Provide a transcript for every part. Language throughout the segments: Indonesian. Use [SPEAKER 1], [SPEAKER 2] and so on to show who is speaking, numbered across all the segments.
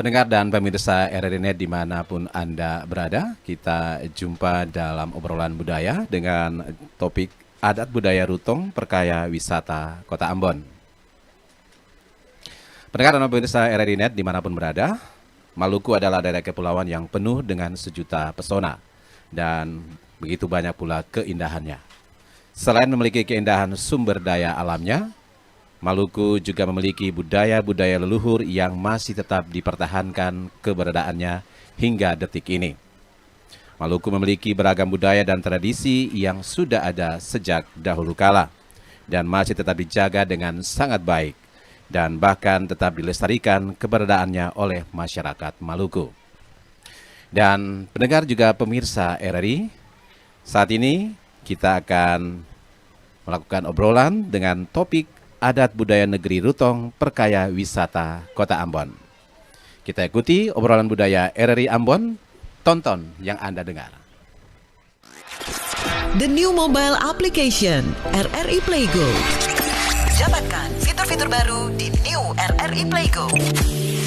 [SPEAKER 1] Pendengar dan pemirsa RRI Net dimanapun Anda berada, kita jumpa dalam obrolan budaya dengan topik adat budaya Rutong Perkaya Wisata Kota Ambon. Pendengar dan pemirsa RRI Net dimanapun berada, Maluku adalah daerah kepulauan yang penuh dengan sejuta pesona dan begitu banyak pula keindahannya. Selain memiliki keindahan sumber daya alamnya, Maluku juga memiliki budaya-budaya leluhur yang masih tetap dipertahankan keberadaannya hingga detik ini. Maluku memiliki beragam budaya dan tradisi yang sudah ada sejak dahulu kala dan masih tetap dijaga dengan sangat baik dan bahkan tetap dilestarikan keberadaannya oleh masyarakat Maluku. Dan pendengar juga pemirsa RRI, saat ini kita akan melakukan obrolan dengan topik adat budaya negeri Rutong Perkaya Wisata Kota Ambon. Kita ikuti obrolan budaya RRI Ambon, tonton yang Anda dengar.
[SPEAKER 2] The new mobile application RRI Playgo. Dapatkan fitur-fitur baru di new RRI Playgo.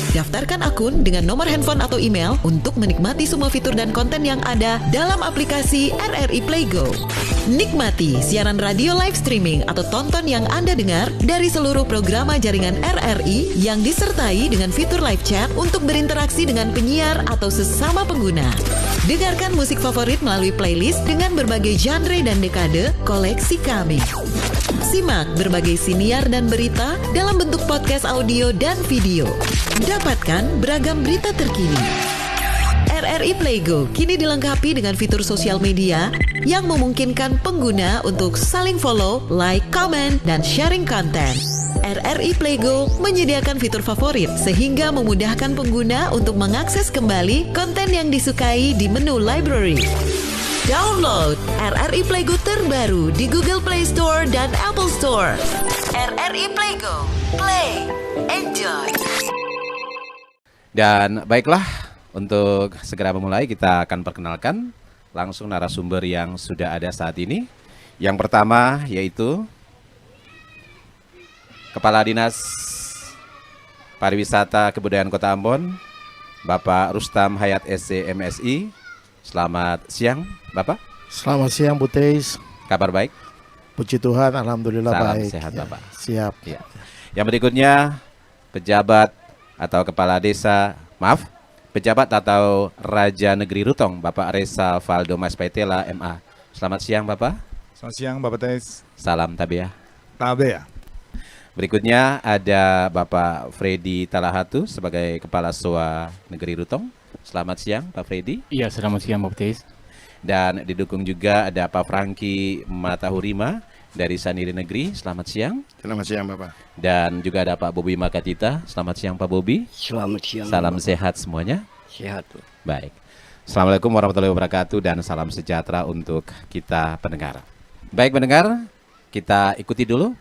[SPEAKER 2] Daftarkan akun dengan nomor handphone atau email untuk menikmati semua fitur dan konten yang ada dalam aplikasi RRI Playgo. Nikmati siaran radio live streaming atau tonton yang Anda dengar dari seluruh programa jaringan RRI yang disertai dengan fitur live chat untuk berinteraksi dengan penyiar atau sesama pengguna. Dengarkan musik favorit melalui playlist dengan berbagai genre dan dekade koleksi kami. Simak berbagai siniar dan berita dalam bentuk podcast audio dan video. Dapatkan beragam berita terkini. RRI Playgo kini dilengkapi dengan fitur sosial media yang memungkinkan pengguna untuk saling follow, like, comment, dan sharing konten. RRI Playgo menyediakan fitur favorit sehingga memudahkan pengguna untuk mengakses kembali konten yang disukai di menu library. Download RRI Playgo terbaru di Google Play Store dan Apple Store. RRI Playgo, play, enjoy.
[SPEAKER 1] Dan baiklah, untuk segera memulai kita akan perkenalkan langsung narasumber yang sudah ada saat ini. Yang pertama yaitu Kepala Dinas Pariwisata Kebudayaan Kota Ambon, Bapak Rustam Hayat SC MSI. Selamat siang, Bapak.
[SPEAKER 3] Selamat siang, Bu Teis.
[SPEAKER 1] Kabar baik?
[SPEAKER 3] Puji Tuhan, alhamdulillah
[SPEAKER 1] Salam
[SPEAKER 3] baik.
[SPEAKER 1] sehat,
[SPEAKER 3] Ya,
[SPEAKER 1] Bapak.
[SPEAKER 3] siap.
[SPEAKER 1] Ya. Yang berikutnya, pejabat atau kepala desa, pejabat atau Raja Negeri Rutong, Bapak Reza Valdo Mas Paitela, MA. Selamat siang, Bapak.
[SPEAKER 4] Selamat siang, Bapak Teis.
[SPEAKER 1] Salam tabiah.
[SPEAKER 4] Tabe ya.
[SPEAKER 1] Berikutnya ada Bapak Freddy Talahatu sebagai Kepala SOA Negeri Rutong. Selamat siang, Pak Freddy.
[SPEAKER 5] Iya, selamat siang, Bapak Teis.
[SPEAKER 1] Dan didukung juga ada Pak Franky Matahurima dari Saniri Negeri. Selamat siang.
[SPEAKER 6] Selamat siang, Bapak.
[SPEAKER 1] Dan juga ada Pak Bobi Makatita. Selamat siang, Pak Bobi.
[SPEAKER 7] Selamat siang.
[SPEAKER 1] Salam
[SPEAKER 7] Bapak.
[SPEAKER 1] sehat semuanya.
[SPEAKER 7] Sehat.
[SPEAKER 1] Baik. Assalamualaikum warahmatullahi wabarakatuh dan salam sejahtera untuk kita pendengar. Baik pendengar, kita ikuti dulu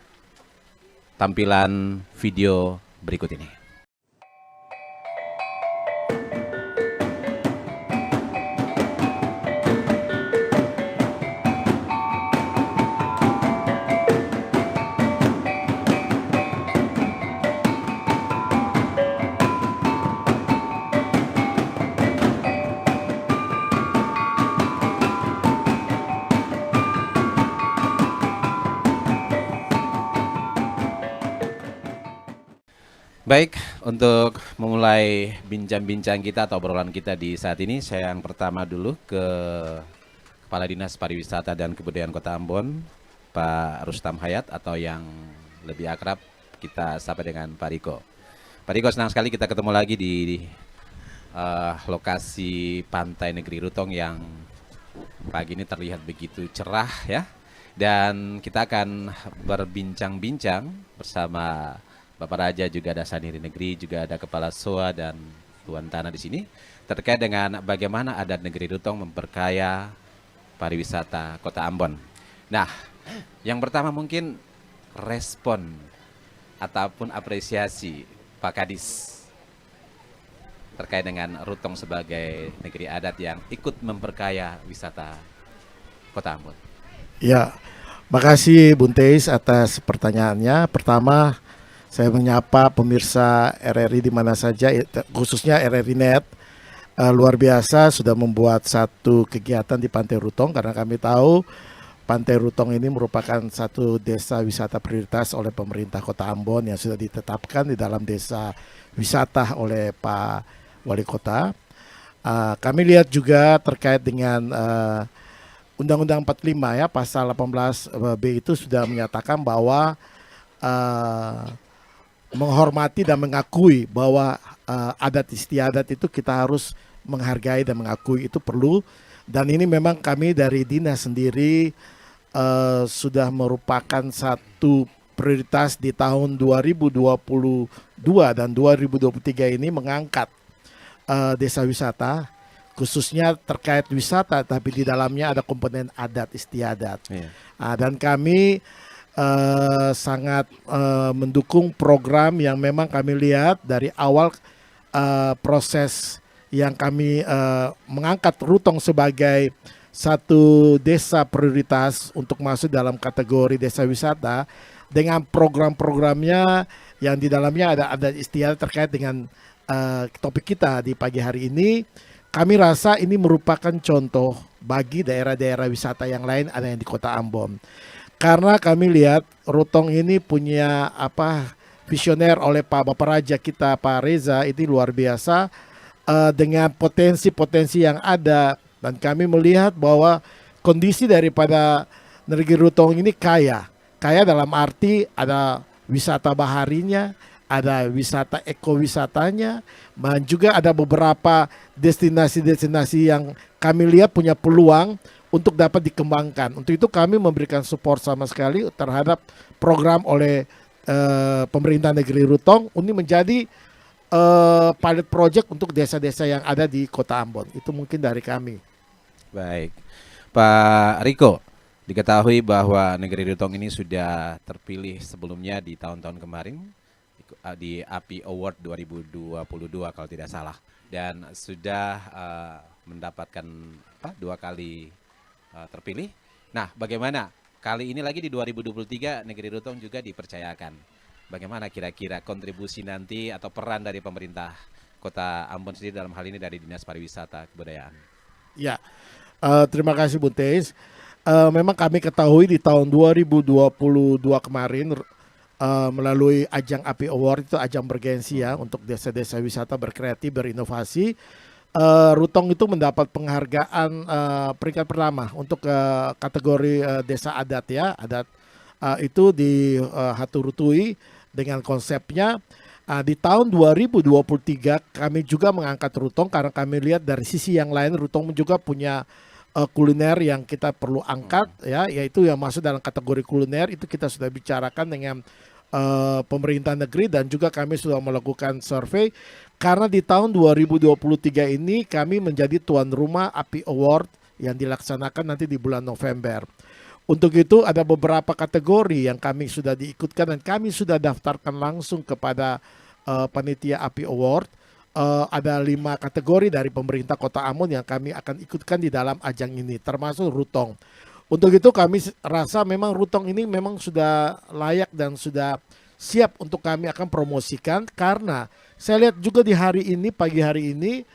[SPEAKER 1] tampilan video berikut ini. Baik, untuk memulai bincang-bincang kita atau obrolan kita di saat ini, saya yang pertama dulu ke Kepala Dinas Pariwisata dan Kebudayaan Kota Ambon, Pak Rustam Hayat atau yang lebih akrab kita sapa dengan Pak Riko. Pak Riko, senang sekali kita ketemu lagi di lokasi Pantai Negeri Rutong yang pagi ini terlihat begitu cerah ya. Dan kita akan berbincang-bincang bersama Bapak Raja, juga ada Saniri Negeri, juga ada Kepala SOA dan Tuan Tanah di sini terkait dengan bagaimana adat negeri Rutong memperkaya pariwisata Kota Ambon. Nah, yang pertama mungkin respon ataupun apresiasi Pak Kadis terkait dengan Rutong sebagai negeri adat yang ikut memperkaya wisata Kota Ambon.
[SPEAKER 3] Ya, makasih Bun Teis atas pertanyaannya. Pertama, Saya menyapa pemirsa RRI di mana saja, khususnya RRI Net. Luar biasa sudah membuat satu kegiatan di Pantai Rutong karena kami tahu Pantai Rutong ini merupakan satu desa wisata prioritas oleh pemerintah Kota Ambon yang sudah ditetapkan di dalam desa wisata oleh Pak Wali Kota. Kami lihat juga terkait dengan Undang-Undang 45 ya, pasal 18B itu sudah menyatakan bahwa menghormati dan mengakui bahwa adat istiadat itu kita harus menghargai dan mengakui, itu perlu. Dan ini memang kami dari dinas sendiri sudah merupakan satu prioritas di tahun 2022 dan 2023 ini mengangkat desa wisata, khususnya terkait wisata tapi di dalamnya ada komponen adat istiadat. Dan kami sangat mendukung program yang memang kami lihat dari awal proses yang kami mengangkat Rutong sebagai satu desa prioritas untuk masuk dalam kategori desa wisata dengan program-programnya yang di dalamnya ada adat istiadat terkait dengan topik kita di pagi hari ini. Kami rasa ini merupakan contoh bagi daerah-daerah wisata yang lain ada yang di Kota Ambon. Karena kami lihat Rutong ini punya visioner oleh Pak Bapak Raja kita Pak Reza, ini luar biasa dengan potensi-potensi yang ada, dan kami melihat bahwa kondisi daripada negeri Rutong ini kaya dalam arti ada wisata baharinya, ada wisata ekowisatanya, dan juga ada beberapa destinasi-destinasi yang kami lihat punya peluang untuk dapat dikembangkan. Untuk itu kami memberikan support sama sekali terhadap program oleh pemerintah negeri Rutong ini menjadi pilot project untuk desa-desa yang ada di Kota Ambon. Itu mungkin dari kami.
[SPEAKER 1] Baik, Pak Riko, diketahui bahwa negeri Rutong ini sudah terpilih sebelumnya di tahun-tahun kemarin di API Award 2022 kalau tidak salah, dan sudah mendapatkan 2 kali terpilih. Nah, bagaimana kali ini lagi di 2023 negeri Rutong juga dipercayakan? Bagaimana kira-kira kontribusi nanti atau peran dari pemerintah Kota Ambon sendiri dalam hal ini dari Dinas Pariwisata Kebudayaan?
[SPEAKER 3] Ya, terima kasih Bu Teis. Memang kami ketahui di tahun 2022 kemarin melalui ajang API Award, itu ajang bergensi ya untuk desa-desa wisata berkreatif, berinovasi. Rutong itu mendapat penghargaan peringkat pertama untuk kategori desa adat ya, adat itu di Haturutui dengan konsepnya. Di tahun 2023 kami juga mengangkat Rutong karena kami lihat dari sisi yang lain Rutong juga punya kuliner yang kita perlu angkat ya, yaitu yang masuk dalam kategori kuliner. Itu kita sudah bicarakan dengan pemerintah negeri dan juga kami sudah melakukan survei karena di tahun 2023 ini kami menjadi tuan rumah API Award yang dilaksanakan nanti di bulan November. Untuk itu ada beberapa kategori yang kami sudah diikutkan dan kami sudah daftarkan langsung kepada panitia API Award. Ada 5 kategori dari pemerintah Kota Ambon yang kami akan ikutkan di dalam ajang ini, termasuk Rutong. Untuk itu kami rasa memang Rutong ini memang sudah layak dan sudah siap untuk kami akan promosikan, karena saya lihat juga di hari ini, pagi hari ini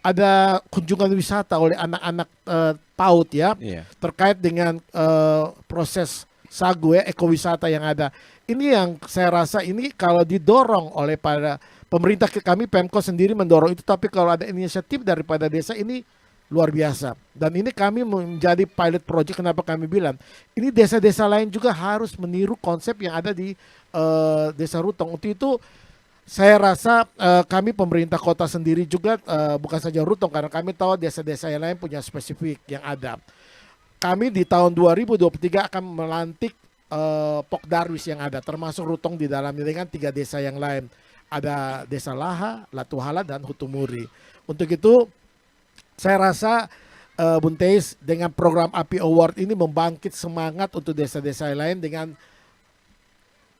[SPEAKER 3] ada kunjungan wisata oleh anak-anak PAUD ya, terkait dengan proses sagu ya, ekowisata yang ada. Ini yang saya rasa ini kalau didorong oleh para pemerintah, kami Pemko sendiri mendorong itu, tapi kalau ada inisiatif daripada desa ini luar biasa. Dan ini kami menjadi pilot project. Kenapa kami bilang ini desa-desa lain juga harus meniru konsep yang ada di desa Rutong. Untuk itu saya rasa kami pemerintah kota sendiri juga bukan saja Rutong, karena kami tahu desa-desa yang lain punya spesifik yang ada. Kami di tahun 2023 akan melantik Pokdarwis yang ada, termasuk Rutong di dalamnya dengan 3 desa yang lain. Ada Desa Laha, Latuhala, dan Hutumuri. Untuk itu saya rasa Bun Teis dengan program API Award ini membangkit semangat untuk desa-desa lain dengan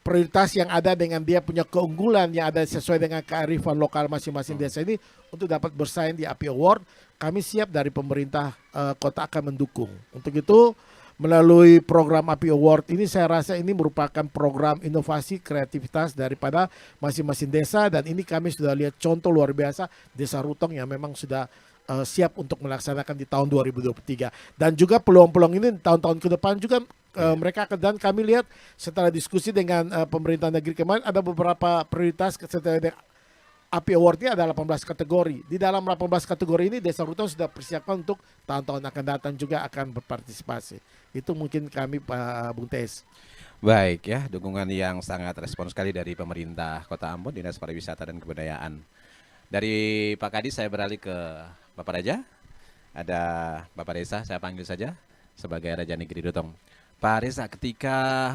[SPEAKER 3] prioritas yang ada, dengan dia punya keunggulan yang ada sesuai dengan kearifan lokal masing-masing desa ini untuk dapat bersaing di API Award. Kami siap dari pemerintah kota akan mendukung. Untuk itu melalui program API Award ini saya rasa ini merupakan program inovasi kreativitas daripada masing-masing desa, dan ini kami sudah lihat contoh luar biasa Desa Rutong yang memang sudah siap untuk melaksanakan di tahun 2023, dan juga peluang-peluang ini tahun-tahun ke depan juga mereka akan, dan kami lihat setelah diskusi dengan pemerintah negeri kemarin ada beberapa prioritas setelah API Award ini ada 18 kategori. Di dalam 18 kategori ini Desa Rutong sudah persiapkan untuk tahun-tahun akan datang juga akan berpartisipasi. Itu mungkin kami Pak Bung Teis.
[SPEAKER 1] Baik ya, dukungan yang sangat respon sekali dari pemerintah Kota Ambon, Dinas Pariwisata dan Kebudayaan. Dari Pak Kadis saya beralih ke Bapak Raja. Ada Bapak Reza, saya panggil saja sebagai Raja Negeri Rutong. Pak Reza, ketika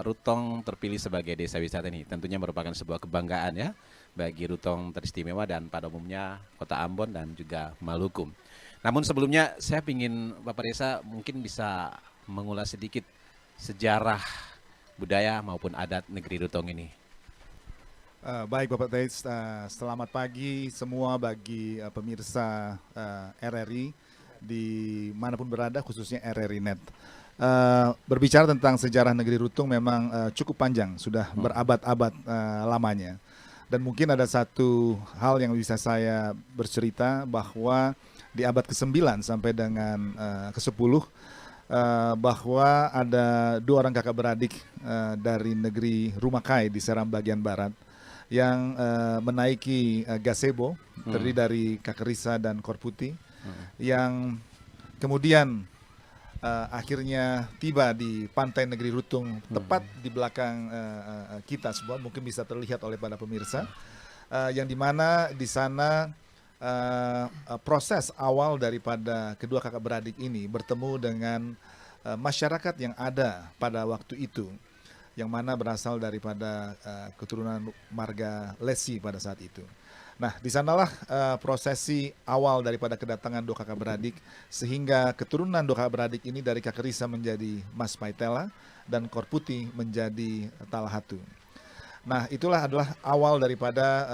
[SPEAKER 1] Rutong terpilih sebagai desa wisata ini tentunya merupakan sebuah kebanggaan ya bagi Rutong teristimewa dan pada umumnya Kota Ambon dan juga Maluku. Namun sebelumnya saya ingin Bapak Reza mungkin bisa mengulas sedikit sejarah budaya maupun adat negeri Rutong ini.
[SPEAKER 4] Baik Bapak Teis, selamat pagi semua bagi pemirsa RRI di manapun berada, khususnya RRI Net. Berbicara tentang sejarah negeri Rutong memang cukup panjang, sudah berabad-abad lamanya. Dan mungkin ada satu hal yang bisa saya bercerita bahwa di abad ke-9 sampai dengan ke-10 bahwa ada dua orang kakak beradik dari negeri Rumakai di Seram bagian barat yang menaiki gazebo terdiri dari Kakerisa dan Korputi yang kemudian akhirnya tiba di pantai negeri Rutong tepat di belakang kita semua, mungkin bisa terlihat oleh para pemirsa, yang dimana di sana proses awal daripada kedua kakak beradik ini bertemu dengan masyarakat yang ada pada waktu itu, yang mana berasal daripada keturunan marga Lesi pada saat itu. Nah, di sanalah prosesi awal daripada kedatangan dua kakak beradik, sehingga keturunan dua kakak beradik ini dari Kakerisa menjadi Mas Paitela dan Korputi menjadi Talahatu. Nah, itulah adalah awal daripada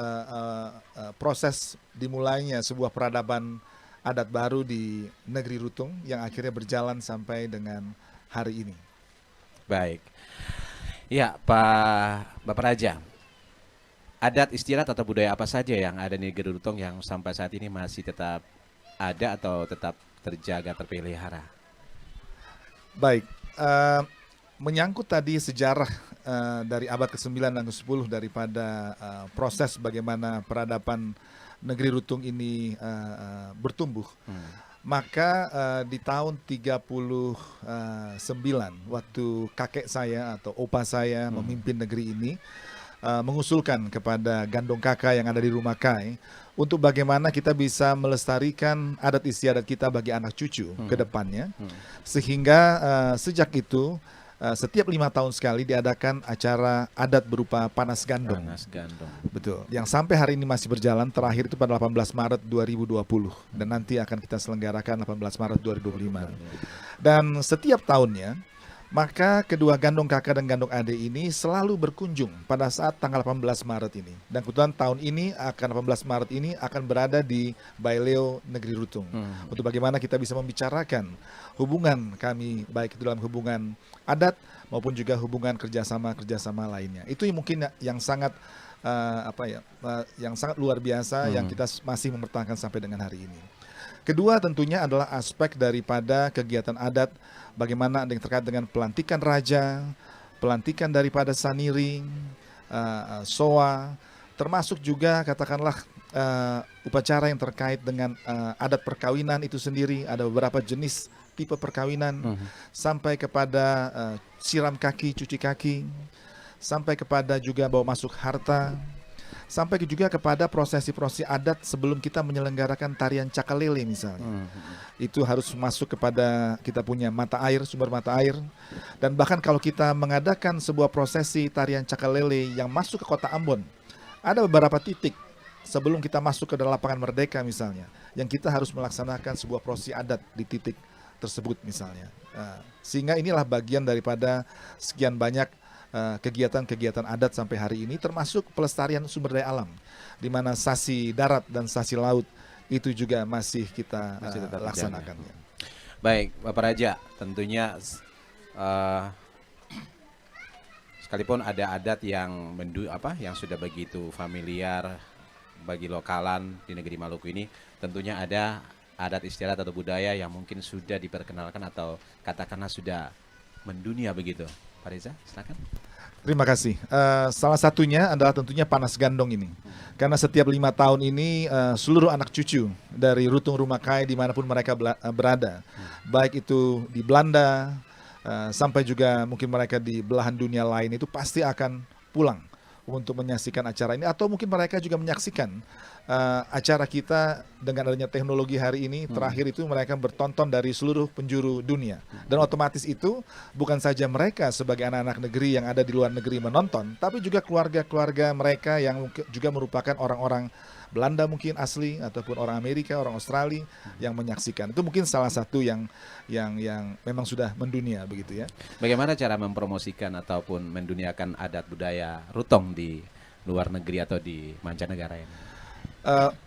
[SPEAKER 4] proses dimulainya sebuah peradaban adat baru di negeri Rutong yang akhirnya berjalan sampai dengan hari ini.
[SPEAKER 1] Baik. Ya, Bapak Raja. Adat istiadat atau budaya apa saja yang ada di negeri Rutong yang sampai saat ini masih tetap ada atau tetap terjaga, terpelihara?
[SPEAKER 4] Baik, menyangkut tadi sejarah dari abad ke-9 dan ke-10 daripada proses bagaimana peradaban negeri Rutong ini bertumbuh. Maka di tahun 39 waktu kakek saya atau opa saya memimpin negeri ini, mengusulkan kepada Gandong Kakak yang ada di Rumakai untuk bagaimana kita bisa melestarikan adat istiadat kita bagi anak cucu ke depannya, sehingga sejak itu setiap 5 tahun sekali diadakan acara adat berupa panas gandong.
[SPEAKER 1] Panas gandong.
[SPEAKER 4] Betul. Yang sampai hari ini masih berjalan, terakhir itu pada 18 Maret 2020 dan nanti akan kita selenggarakan 18 Maret 2025. Dan setiap tahunnya maka kedua Gandong Kakak dan Gandong Ade ini selalu berkunjung pada saat tanggal 18 Maret ini. Dan kebetulan tahun ini akan 18 Maret ini akan berada di Baileo Negeri Rutong. Untuk bagaimana kita bisa membicarakan hubungan kami, baik itu dalam hubungan adat maupun juga hubungan kerjasama lainnya. Itu mungkin yang sangat yang sangat luar biasa yang kita masih mempertahankan sampai dengan hari ini. Kedua tentunya adalah aspek daripada kegiatan adat, bagaimana ada yang terkait dengan pelantikan raja, pelantikan daripada saniring, soa, termasuk juga katakanlah upacara yang terkait dengan adat perkawinan itu sendiri. Ada beberapa jenis tipe perkawinan, sampai kepada siram kaki, cuci kaki, sampai kepada juga bawa masuk harta, sampai juga kepada prosesi-prosesi adat sebelum kita menyelenggarakan tarian cakalele misalnya. Itu harus masuk kepada kita punya mata air, sumber mata air. Dan bahkan kalau kita mengadakan sebuah prosesi tarian cakalele yang masuk ke kota Ambon, ada beberapa titik sebelum kita masuk ke dalam lapangan Merdeka misalnya, yang kita harus melaksanakan sebuah prosesi adat di titik tersebut misalnya. Sehingga inilah bagian daripada sekian banyak kegiatan-kegiatan adat sampai hari ini, termasuk pelestarian sumber daya alam, di mana sasi darat dan sasi laut itu juga masih kita laksanakan.
[SPEAKER 1] Baik, Bapak Raja, tentunya eh, sekalipun ada adat yang yang sudah begitu familiar bagi lokalan di negeri Maluku ini, tentunya ada adat istiadat atau budaya yang mungkin sudah diperkenalkan atau katakanlah sudah mendunia begitu. Pak Reza, silakan.
[SPEAKER 4] Terima kasih. Salah satunya adalah tentunya panas gandong ini. Karena setiap 5 tahun ini seluruh anak cucu dari Rutung Rumakai dimanapun mereka berada, baik itu di Belanda sampai juga mungkin mereka di belahan dunia lain, itu pasti akan pulang untuk menyaksikan acara ini, atau mungkin mereka juga menyaksikan acara kita dengan adanya teknologi hari ini. Terakhir itu mereka bertonton dari seluruh penjuru dunia, dan otomatis itu bukan saja mereka sebagai anak-anak negeri yang ada di luar negeri menonton, tapi juga keluarga-keluarga mereka yang juga merupakan orang-orang Belanda mungkin asli, ataupun orang Amerika, orang Australia yang menyaksikan. Itu mungkin salah satu yang memang sudah mendunia begitu ya.
[SPEAKER 1] Bagaimana cara mempromosikan ataupun menduniakan adat budaya Rutong di luar negeri atau di mancanegara ini?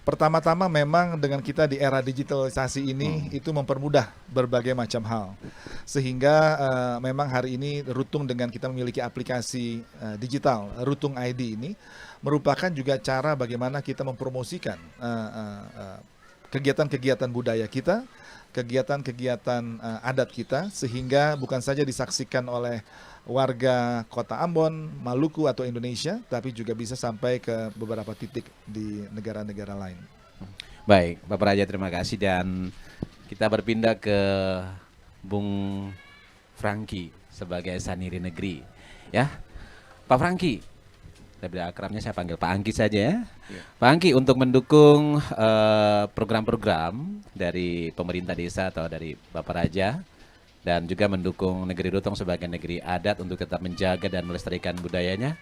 [SPEAKER 4] Pertama-tama memang dengan kita di era digitalisasi ini itu mempermudah berbagai macam hal, sehingga memang hari ini Rutung dengan kita memiliki aplikasi digital Rutung ID ini merupakan juga cara bagaimana kita mempromosikan kegiatan-kegiatan budaya kita, kegiatan-kegiatan adat kita, sehingga bukan saja disaksikan oleh warga kota Ambon, Maluku atau Indonesia, tapi juga bisa sampai ke beberapa titik di negara-negara lain.
[SPEAKER 1] Baik, Bapak Raja, terima kasih, dan kita berpindah ke Bung Franky sebagai Saniri Negeri. Ya, Pak Franky, lebih akrabnya saya panggil Pak Angki saja ya. Pak Angki, untuk mendukung program-program dari pemerintah desa atau dari Bapak Raja, dan juga mendukung negeri Rutong sebagai negeri adat untuk tetap menjaga dan melestarikan budayanya,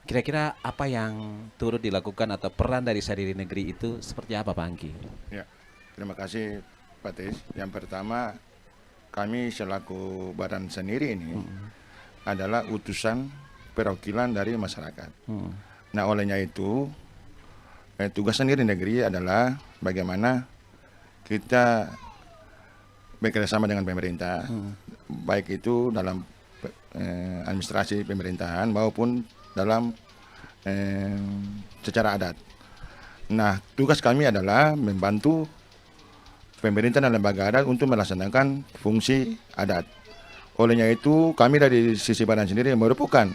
[SPEAKER 1] kira-kira apa yang turut dilakukan atau peran dari Saniri Negeri itu seperti apa, Pak Angki?
[SPEAKER 5] Ya, terima kasih Pak Tis. Yang pertama, kami selaku Badan Saniri ini adalah utusan perwakilan dari masyarakat. Nah, olehnya itu tugas Saniri Negeri adalah bagaimana kita bekerjasama dengan pemerintah, baik itu dalam administrasi pemerintahan maupun dalam secara adat. Nah, tugas kami adalah membantu pemerintah dan lembaga adat untuk melaksanakan fungsi adat. Olehnya itu, kami dari sisi badan sendiri merupakan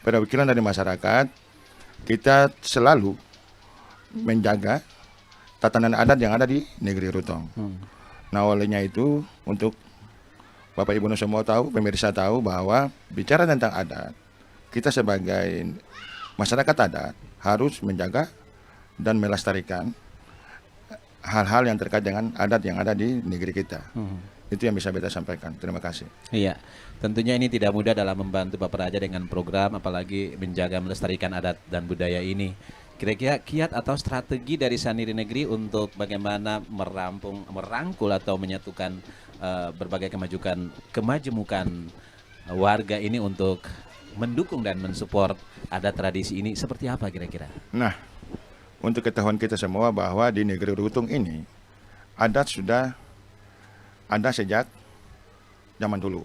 [SPEAKER 5] perwakilan dari masyarakat. Kita selalu menjaga tatanan adat yang ada di negeri Rutong. Nah, olehnya itu, untuk Bapak Ibu semua tahu, pemirsa tahu bahwa bicara tentang adat, kita sebagai masyarakat adat harus menjaga dan melestarikan hal-hal yang terkait dengan adat yang ada di negeri kita. Itu yang bisa kita sampaikan. Terima kasih.
[SPEAKER 1] Iya, tentunya ini tidak mudah dalam membantu Bapak Raja dengan program, apalagi menjaga melestarikan adat dan budaya ini. Kira-kira kiat atau strategi dari Saniri Negeri untuk bagaimana merangkul atau menyatukan berbagai kemajemukan warga ini untuk mendukung dan mensupport adat tradisi ini seperti apa kira-kira? Nah,
[SPEAKER 5] Untuk ketahuan kita semua bahwa di negeri Rutong ini adat sudah ada sejak zaman dulu.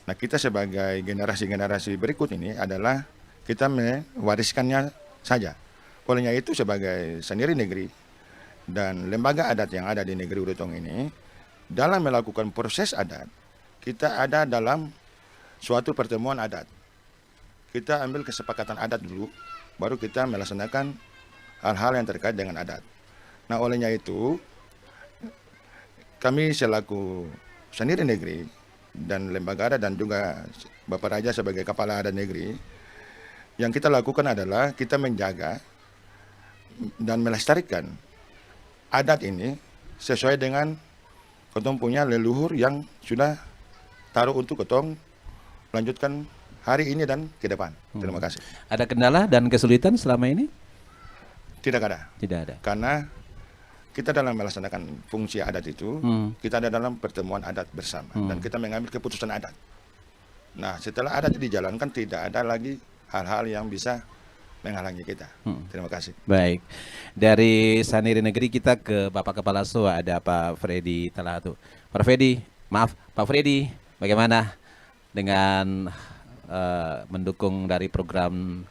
[SPEAKER 5] Nah, kita sebagai generasi-generasi berikut ini adalah kita mewariskannya saja. Olehnya itu, sebagai Saniri Negeri dan lembaga adat yang ada di negeri Rutong ini, dalam melakukan proses adat, kita ada dalam suatu pertemuan adat. Kita ambil kesepakatan adat dulu, baru kita melaksanakan hal-hal yang terkait dengan adat. Nah, olehnya itu, kami selaku Saniri Negeri dan lembaga adat dan juga Bapak Raja sebagai kepala adat negeri, yang kita lakukan adalah kita menjaga dan melestarikan adat ini sesuai dengan ketong punya leluhur yang sudah taruh untuk ketong lanjutkan hari ini dan ke depan. Terima kasih.
[SPEAKER 1] Ada kendala dan kesulitan selama ini?
[SPEAKER 5] Tidak ada.
[SPEAKER 1] Tidak ada.
[SPEAKER 5] Karena kita dalam melaksanakan fungsi adat itu, kita ada dalam pertemuan adat bersama dan kita mengambil keputusan adat. Nah, setelah adat dijalankan, tidak ada lagi hal-hal yang bisa menghalangi kita. Terima kasih.
[SPEAKER 1] Baik, dari Saniri Negeri kita ke Bapak Kepala SOA, ada Pak Freddy Talatu. Pak Freddy, bagaimana dengan mendukung dari program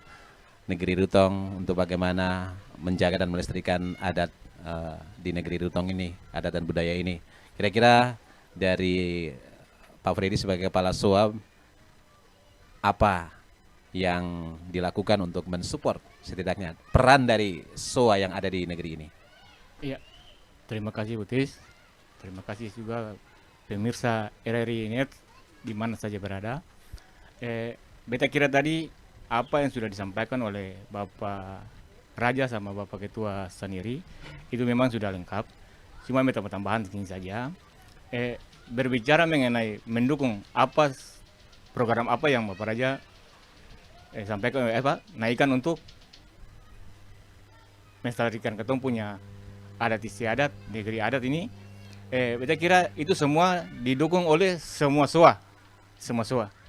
[SPEAKER 1] Negeri Rutong untuk bagaimana menjaga dan melestarikan adat di Negeri Rutong ini, adat dan budaya ini? Kira-kira dari Pak Freddy sebagai Kepala SOA, apa yang dilakukan untuk mensupport setidaknya peran dari SOA yang ada di negeri ini?
[SPEAKER 6] Iya, terima kasih Butis. Terima kasih juga pemirsa RRI Net di mana saja berada. Beta kira tadi apa yang sudah disampaikan oleh Bapak Raja sama Bapak Ketua Saniri itu memang sudah lengkap. Cuma beta tambahan di sini saja. Berbicara mengenai mendukung apa program apa yang Bapak Raja sampaikan naikkan untuk melestarikan ketong punya adat istiadat negeri adat ini, beta kira itu semua didukung oleh semua SOA,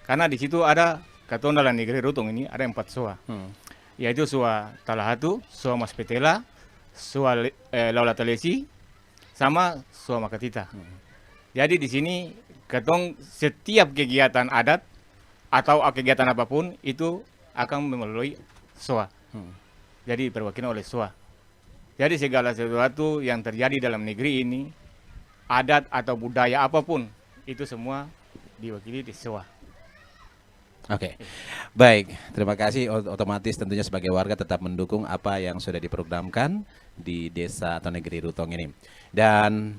[SPEAKER 6] karena di situ ada ketong dalam negeri Rutong ini ada 4 SOA, yaitu SOA Talahatu, SOA Mas Petela, SOA Laula Talesi, sama SOA Makatita. Jadi di sini ketong setiap kegiatan adat atau kegiatan apapun itu akan melalui SOA. Jadi perwakilan oleh SOA. Jadi segala sesuatu yang terjadi dalam negeri ini, adat atau budaya apapun, itu semua diwakili di SOA.
[SPEAKER 1] Oke, baik. Terima kasih. Otomatis tentunya sebagai warga tetap mendukung apa yang sudah diprogramkan di desa atau negeri Rutong ini. Dan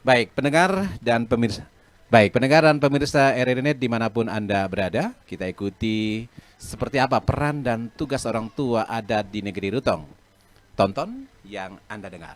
[SPEAKER 1] baik, pendengar dan pemirsa RRI Net dimanapun Anda berada, kita ikuti seperti apa peran dan tugas orang tua adat di negeri Rutong. Tonton yang Anda dengar.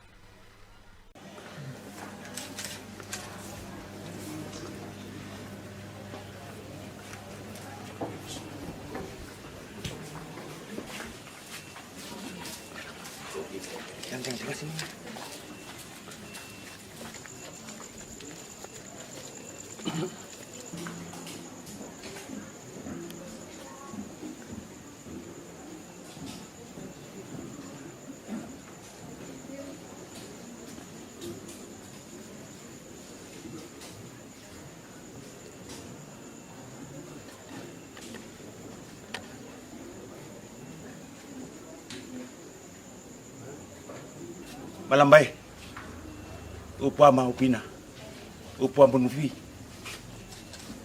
[SPEAKER 7] Malambai, upah maupina, upah menufi,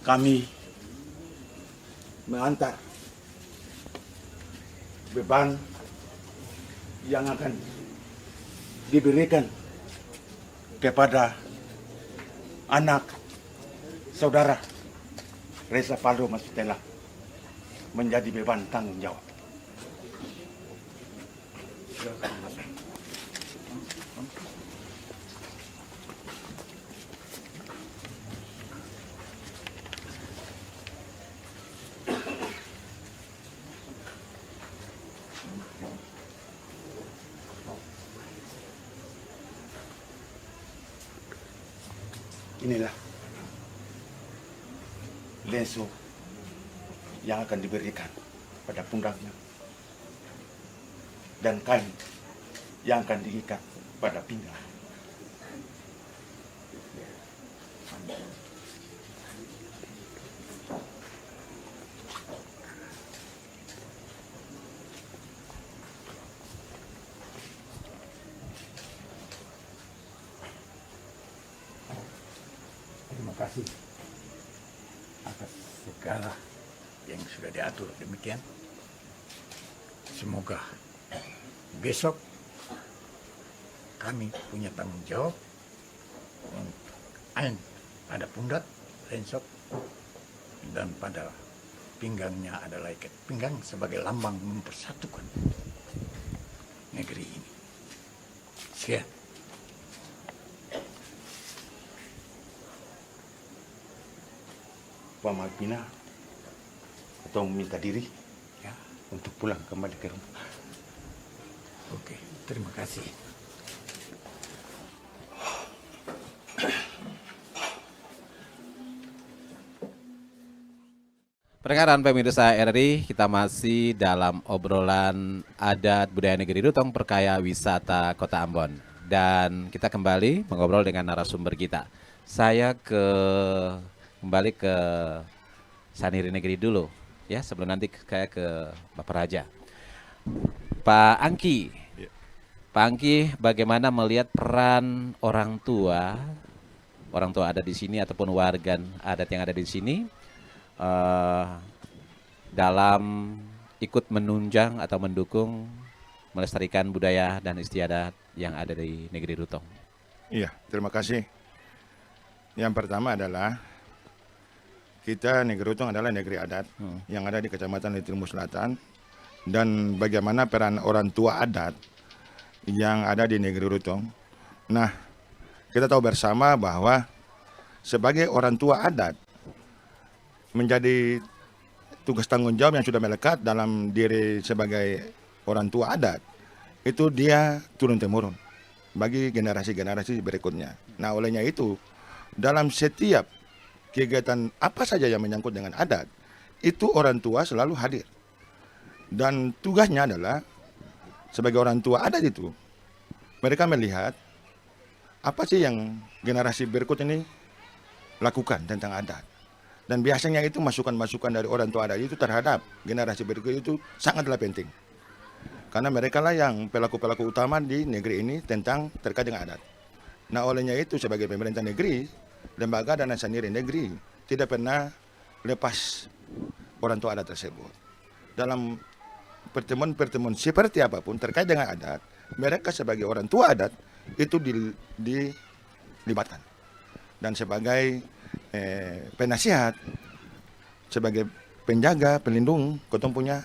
[SPEAKER 7] kami mengantar beban yang akan diberikan kepada anak saudara Reza Paldo Mas Stella menjadi beban tanggung jawab. Inilah lenso yang akan diberikan pada pundaknya dan kain yang akan diikat pada pinggang.
[SPEAKER 8] Terima kasih atas segala yang sudah diatur demikian. Semoga besok kami punya tanggung jawab untuk pada pundak lensok dan pada pinggangnya adalah ikat pinggang sebagai lambang mempersatukan negeri ini. Sekian.
[SPEAKER 7] Pak Malpina atau meminta diri ya untuk pulang kembali ke rumah.
[SPEAKER 8] Oke, terima kasih.
[SPEAKER 1] Pendengaran pemirsa RRI, kita masih dalam obrolan adat budaya negeri Rutong perkaya wisata Kota Ambon. Dan kita kembali mengobrol dengan narasumber kita. Saya kembali ke Saniri Negeri dulu, ya, sebelum nanti kayak ke Bapak Raja. Pak Angki, Pak Angki, bagaimana melihat peran orang tua adat di sini ataupun warga adat yang ada di sini dalam ikut menunjang atau mendukung melestarikan budaya dan istiadat yang ada di negeri Rutong?
[SPEAKER 5] Iya, terima kasih. Yang pertama adalah kita negeri Rutong adalah negeri adat yang ada di Kecamatan Litilmu Selatan, dan bagaimana peran orang tua adat yang ada di negeri Rutong. Nah, kita tahu bersama bahwa sebagai orang tua adat menjadi tugas tanggung jawab yang sudah melekat dalam diri sebagai orang tua adat, itu dia turun-temurun bagi generasi-generasi berikutnya. Nah, olehnya itu, dalam setiap kegiatan apa saja yang menyangkut dengan adat, itu orang tua selalu hadir. Dan tugasnya adalah, sebagai orang tua adat itu, mereka melihat apa sih yang generasi berikut ini lakukan tentang adat. Dan biasanya itu masukan-masukan dari orang tua adat itu terhadap generasi berikut itu sangatlah penting. Karena mereka lah yang pelaku-pelaku utama di negeri ini tentang terkait dengan adat. Nah, olehnya itu sebagai pemerintah negeri, lembaga dan Saniri negeri tidak pernah lepas orang tua adat tersebut. Dalam pertemuan-pertemuan seperti apapun terkait dengan adat, mereka sebagai orang tua adat itu dilibatkan. Dan sebagai penasihat, sebagai penjaga, pelindung, ketemu punya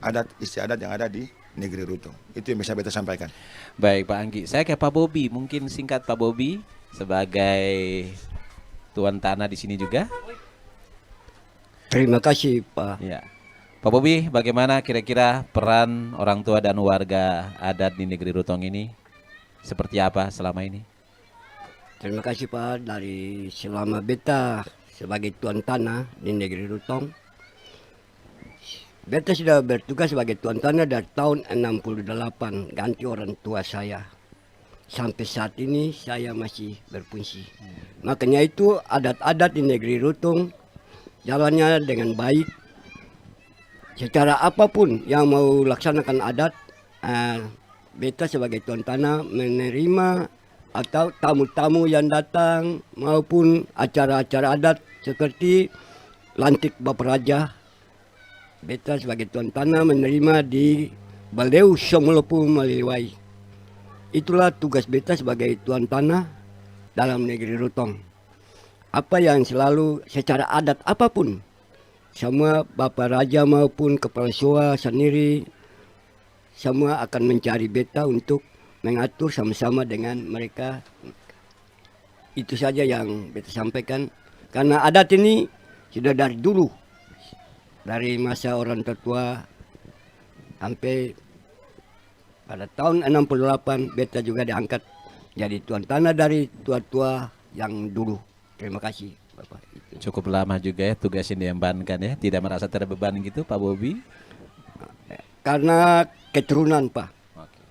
[SPEAKER 5] adat istiadat yang ada di negeri Rutong. Itu yang bisa kita sampaikan.
[SPEAKER 1] Baik Pak Angki, saya ke Pak Bobi, mungkin singkat Pak Bobi sebagai tuan tanah di sini juga.
[SPEAKER 9] Terima kasih Pak.
[SPEAKER 1] Ya. Pak Bobi, bagaimana kira-kira peran orang tua dan warga adat di negeri Rutong ini? Seperti apa selama ini?
[SPEAKER 9] Terima kasih Pak, dari selama beta sebagai tuan tanah di negeri Rutong. Beta sudah bertugas sebagai tuan tanah dari tahun 68, ganti orang tua saya. Sampai saat ini saya masih berfungsi. Makanya itu adat-adat di negeri Rutong jalannya dengan baik. Secara apapun yang mau laksanakan adat, beta sebagai tuan tanah menerima atau tamu-tamu yang datang maupun acara-acara adat seperti lantik Bapak Raja. Beta sebagai tuan tanah menerima di Baleu Somolopu Maliwai. Itulah tugas beta sebagai tuan tanah dalam negeri Rutong. Apa yang selalu secara adat apapun, semua Bapak Raja maupun Kepala Soa Saniri semua akan mencari beta untuk mengatur sama-sama dengan mereka. Itu saja yang beta sampaikan. Karena adat ini sudah dari dulu, dari masa orang tertua sampai pada tahun 68 beta juga diangkat jadi tuan tanah dari tua-tua yang dulu. Terima kasih Bapak.
[SPEAKER 1] Cukup lama juga ya tugas yang diembankan ya, tidak merasa terbeban gitu Pak Bobi?
[SPEAKER 9] Karena keturunan Pak.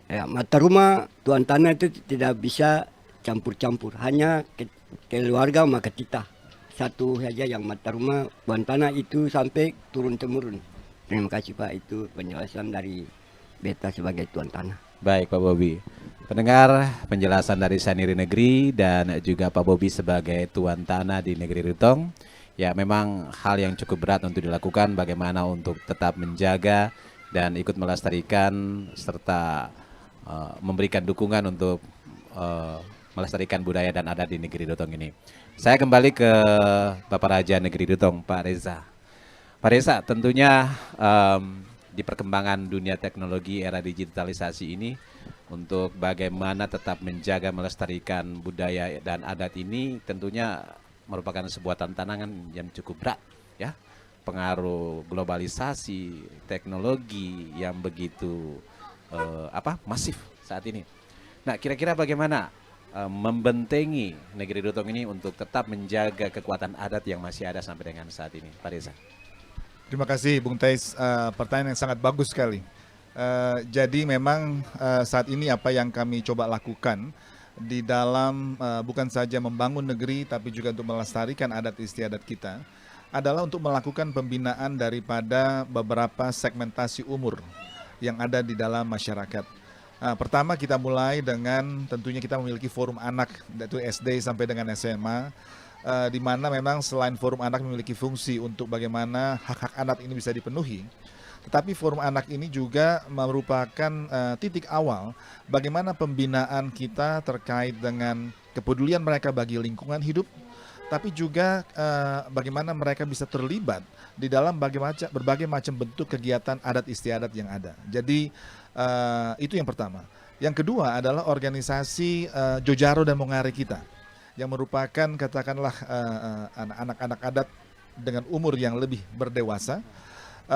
[SPEAKER 9] Ya, mata rumah tuan tanah itu tidak bisa campur-campur, hanya keluarga maka kita satu saja yang mata rumah tuan tanah itu sampai turun-temurun. Terima kasih Pak, itu penjelasan dari beta sebagai tuan tanah.
[SPEAKER 1] Baik Pak Bobi, pendengar penjelasan dari Saniri Negeri dan juga Pak Bobi sebagai tuan tanah di negeri Rutong. Ya, memang hal yang cukup berat untuk dilakukan, bagaimana untuk tetap menjaga dan ikut melestarikan serta memberikan dukungan untuk melestarikan budaya dan adat di negeri Rutong ini. Saya kembali ke Bapak Raja Negeri Rutong, Pak Reza. Pak Reza, tentunya di perkembangan dunia teknologi era digitalisasi ini, untuk bagaimana tetap menjaga melestarikan budaya dan adat ini tentunya merupakan sebuah tantangan yang cukup berat, ya. Pengaruh globalisasi, teknologi yang begitu masif saat ini. Nah, kira-kira bagaimana membentengi negeri Rutong ini untuk tetap menjaga kekuatan adat yang masih ada sampai dengan saat ini, Pak Reza?
[SPEAKER 4] Terima kasih Bung Tais, pertanyaan yang sangat bagus sekali. Jadi memang saat ini apa yang kami coba lakukan di dalam bukan saja membangun negeri tapi juga untuk melestarikan adat istiadat kita adalah untuk melakukan pembinaan daripada beberapa segmentasi umur yang ada di dalam masyarakat. Pertama kita mulai dengan tentunya kita memiliki forum anak, yaitu SD sampai dengan SMA, di mana memang selain forum anak memiliki fungsi untuk bagaimana hak-hak anak ini bisa dipenuhi, tetapi forum anak ini juga merupakan titik awal bagaimana pembinaan kita terkait dengan kepedulian mereka bagi lingkungan hidup, tapi juga bagaimana mereka bisa terlibat di dalam berbagai macam bentuk kegiatan adat istiadat yang ada. Jadi itu yang pertama. Yang kedua adalah organisasi Jojaro dan Mongare kita, yang merupakan katakanlah anak-anak adat dengan umur yang lebih berdewasa.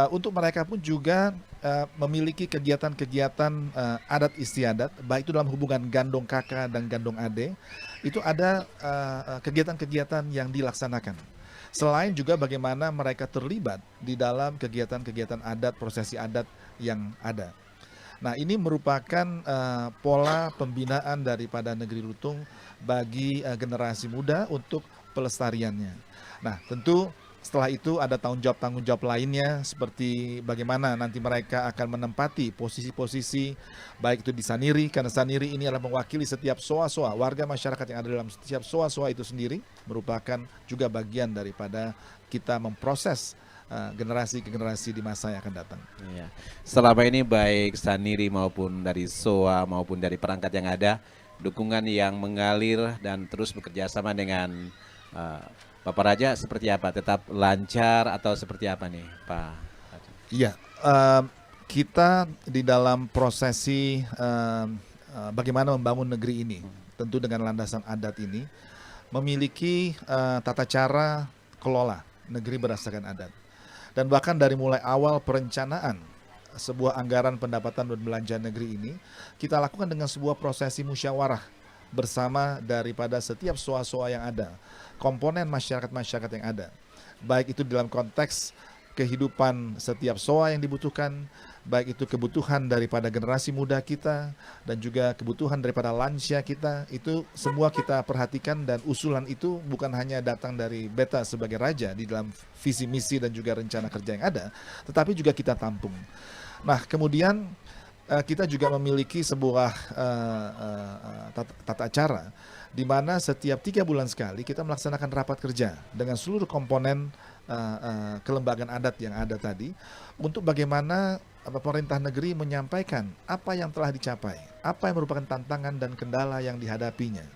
[SPEAKER 4] Untuk mereka pun juga memiliki kegiatan-kegiatan adat istiadat, baik itu dalam hubungan gandong kakak dan gandong ade, itu ada kegiatan-kegiatan yang dilaksanakan. Selain juga bagaimana mereka terlibat di dalam kegiatan-kegiatan adat, prosesi adat yang ada. Nah, ini merupakan pola pembinaan daripada Negeri Lutung bagi generasi muda untuk pelestariannya. Nah, tentu setelah itu ada tanggung jawab lainnya seperti bagaimana nanti mereka akan menempati posisi-posisi baik itu di Saniri, karena Saniri ini adalah mewakili setiap soa-soa, warga masyarakat yang ada dalam setiap soa-soa itu sendiri merupakan juga bagian daripada kita memproses generasi ke generasi di masa yang akan datang.
[SPEAKER 1] Iya. Selama ini baik Saniri maupun dari SOA maupun dari perangkat yang ada, dukungan yang mengalir dan terus bekerja sama dengan Bapak Raja seperti apa? Tetap lancar atau seperti apa nih Pak Raja?
[SPEAKER 4] Iya, kita di dalam prosesi bagaimana membangun negeri ini, tentu dengan landasan adat ini, memiliki tata cara kelola negeri berdasarkan adat. Dan bahkan dari mulai awal perencanaan sebuah anggaran pendapatan dan belanja negeri ini, kita lakukan dengan sebuah prosesi musyawarah bersama daripada setiap soa-soa yang ada, komponen masyarakat-masyarakat yang ada, baik itu dalam konteks kehidupan setiap soa yang dibutuhkan, baik itu kebutuhan daripada generasi muda kita dan juga kebutuhan daripada lansia kita, itu semua kita perhatikan, dan usulan itu bukan hanya datang dari beta sebagai raja di dalam visi misi dan juga rencana kerja yang ada, tetapi juga kita tampung. Nah, kemudian kita juga memiliki sebuah tata cara di mana setiap 3 bulan sekali kita melaksanakan rapat kerja dengan seluruh komponen kelembagaan adat yang ada tadi, untuk bagaimana pemerintah negeri menyampaikan apa yang telah dicapai, apa yang merupakan tantangan dan kendala yang dihadapinya.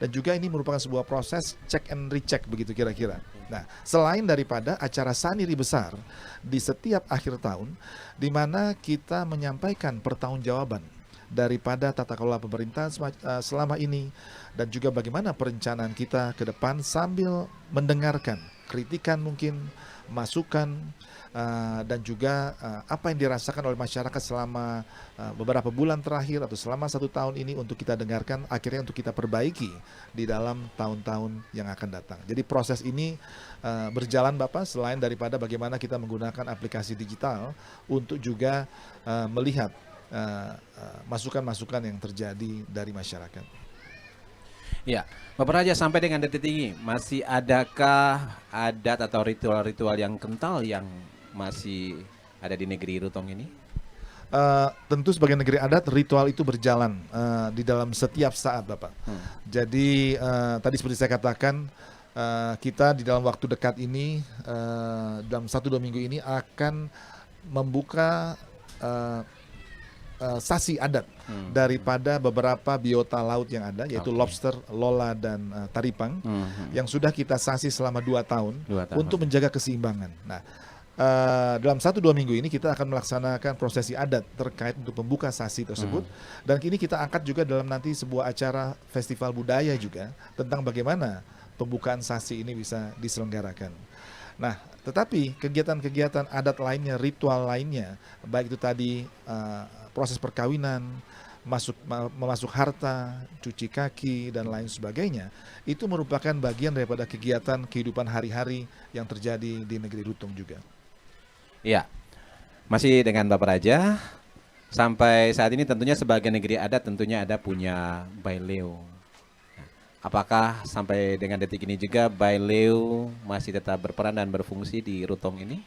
[SPEAKER 4] Dan juga ini merupakan sebuah proses check and recheck begitu kira-kira. Nah, selain daripada acara Saniri besar di setiap akhir tahun, di mana kita menyampaikan pertanggungjawaban daripada tata kelola pemerintahan selama ini, dan juga bagaimana perencanaan kita ke depan sambil mendengarkan kritikan mungkin, masukan, dan juga apa yang dirasakan oleh masyarakat selama beberapa bulan terakhir atau selama 1 tahun ini, untuk kita dengarkan, akhirnya untuk kita perbaiki di dalam tahun-tahun yang akan datang. Jadi proses ini berjalan Bapak, selain daripada bagaimana kita menggunakan aplikasi digital untuk juga melihat masukan-masukan yang terjadi dari masyarakat.
[SPEAKER 1] Ya, Bapak Raja, sampai dengan detik ini masih adakah adat atau ritual-ritual yang kental yang masih ada di negeri Rutong ini?
[SPEAKER 4] Tentu sebagai negeri adat, ritual itu berjalan di dalam setiap saat Bapak. Jadi tadi seperti saya katakan, kita di dalam waktu dekat ini, dalam 1-2 minggu ini akan membuka sasi adat daripada beberapa biota laut yang ada, yaitu lobster, lola, dan taripang, yang sudah kita sasi selama 2 tahun untuk menjaga keseimbangan. Nah, dalam 1-2 minggu ini kita akan melaksanakan prosesi adat terkait untuk membuka sasi tersebut, dan kini kita angkat juga dalam nanti sebuah acara festival budaya juga tentang bagaimana pembukaan sasi ini bisa diselenggarakan. Nah, tetapi kegiatan-kegiatan adat lainnya, ritual lainnya, baik itu tadi proses perkawinan, memasuk harta, cuci kaki, dan lain sebagainya, itu merupakan bagian daripada kegiatan kehidupan hari-hari yang terjadi di negeri Rutong juga.
[SPEAKER 1] Iya, masih dengan Bapak Raja. Sampai saat ini tentunya sebagai negeri adat tentunya ada punya Baileo. Apakah sampai dengan detik ini juga Baileo masih tetap berperan dan berfungsi di Rutong ini,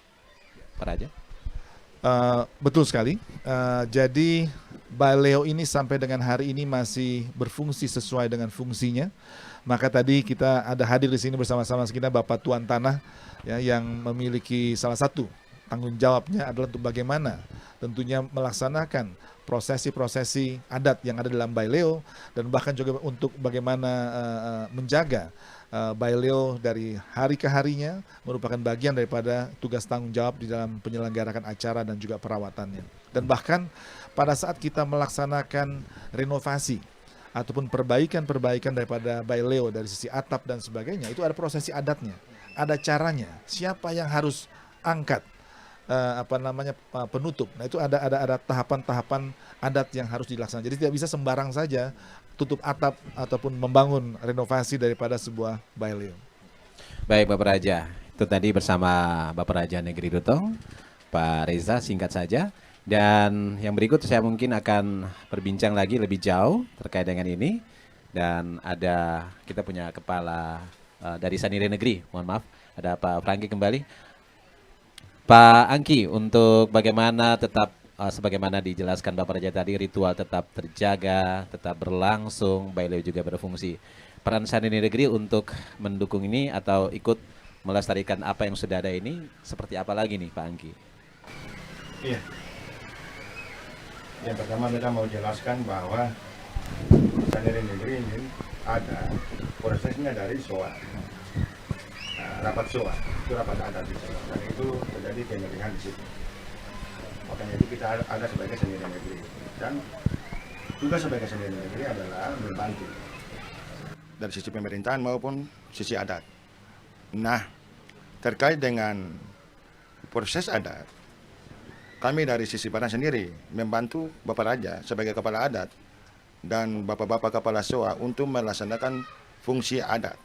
[SPEAKER 1] Pak Raja?
[SPEAKER 4] Betul sekali. Jadi Baileo ini sampai dengan hari ini masih berfungsi sesuai dengan fungsinya. Maka tadi kita ada hadir di sini bersama-sama kita Bapak Tuan Tanah ya, yang memiliki salah satu tanggung jawabnya adalah untuk bagaimana tentunya melaksanakan prosesi-prosesi adat yang ada dalam Baileo dan bahkan juga untuk bagaimana menjaga Baileo dari hari ke harinya merupakan bagian daripada tugas tanggung jawab di dalam penyelenggarakan acara dan juga perawatannya. Dan bahkan pada saat kita melaksanakan renovasi ataupun perbaikan-perbaikan daripada Baileo dari sisi atap dan sebagainya, itu ada prosesi adatnya, ada caranya, siapa yang harus angkat penutup. Nah, itu ada tahapan-tahapan adat yang harus dilaksanakan. Jadi tidak bisa sembarang saja tutup atap ataupun membangun renovasi daripada sebuah Baileo.
[SPEAKER 1] Baik Bapak Raja, itu tadi bersama Bapak Raja Negeri Rutong, Pak Reza, singkat saja. Dan yang berikut saya mungkin akan berbincang lagi lebih jauh terkait dengan ini. Dan kita punya kepala dari Sanire Negeri, mohon maaf, ada Pak Franky kembali. Pak Angki, untuk bagaimana tetap sebagaimana dijelaskan Bapak Raja tadi, ritual tetap terjaga, tetap berlangsung, Baileo juga berfungsi. Peran Sanire Negeri untuk mendukung ini atau ikut melestarikan apa yang sudah ada ini seperti apa lagi nih Pak Angki?
[SPEAKER 5] Iya. Yang pertama kita mau jelaskan bahwa Sanire Negeri ini ada prosesnya dari SOA. Rapat SOA, itu rapat adat di sana, dan itu terjadi pemilihan di situ. Makanya itu kita ada sebagai Sanire Negeri, dan tugas sebagai Sanire Negeri adalah membantu dari sisi pemerintahan maupun sisi adat. Nah, terkait dengan proses adat, kami dari sisi Padang sendiri membantu Bapak Raja sebagai kepala adat dan bapak-bapak kepala SOA untuk melaksanakan fungsi adat.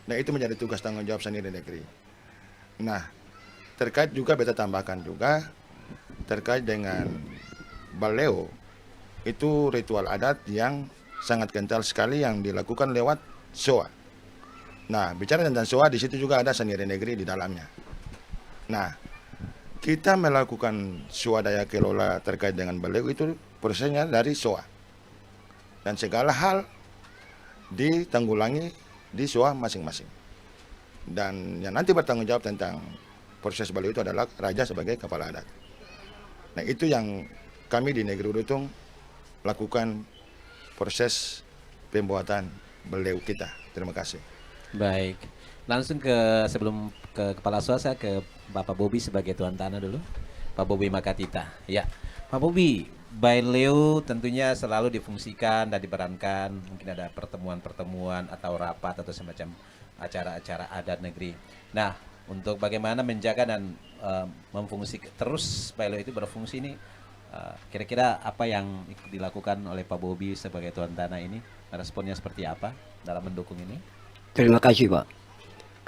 [SPEAKER 5] Nah, itu menjadi tugas tanggung jawab Sanire Negeri. Nah, terkait juga beta tambahkan juga terkait dengan Baileo, itu ritual adat yang sangat kental sekali yang dilakukan lewat SOA. Nah, bicara tentang SOA, di situ juga ada Sanire Negeri di dalamnya. Nah, kita melakukan swadaya kelola terkait dengan Baileo itu prosesnya dari SOA. Dan segala hal ditanggulangi di SOA masing-masing. Dan yang nanti bertanggung jawab tentang proses Baileo itu adalah Raja sebagai kepala adat. Nah, itu yang kami di Negeri Rutong lakukan proses pembuatan Baileo kita. Terima kasih.
[SPEAKER 1] Baik, langsung sebelum ke Kepala SOA, saya ke Bapak Bobi sebagai Tuan Tanah dulu. Pak Bobi Makatita. Ya, Pak Bobi, Baileo tentunya selalu difungsikan dan diperankan, mungkin ada pertemuan-pertemuan atau rapat atau semacam acara-acara adat negeri. Nah, untuk bagaimana menjaga dan memfungsi terus Baileo itu berfungsi ini, kira-kira apa yang dilakukan oleh Pak Bobi sebagai Tuan Tanah ini? Responnya seperti apa dalam mendukung ini?
[SPEAKER 9] Terima kasih Pak.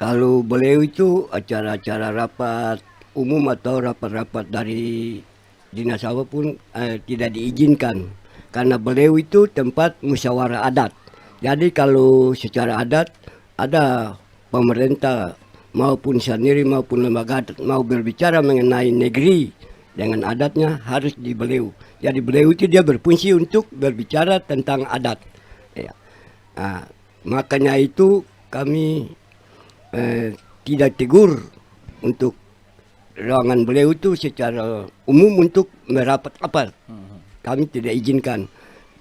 [SPEAKER 9] Kalau Baileo itu acara-acara rapat umum atau rapat-rapat dari dinas apapun tidak diizinkan karena Baileo itu tempat musyawarah adat. Jadi kalau secara adat ada pemerintah maupun Sanire maupun lembaga adat mau berbicara mengenai negeri dengan adatnya harus di Baileo. Jadi Baileo itu dia berfungsi untuk berbicara tentang adat. Ya. Makanya itu kami tidak tegur untuk ruangan Baileo itu secara umum untuk merapat-rapat. Kami tidak izinkan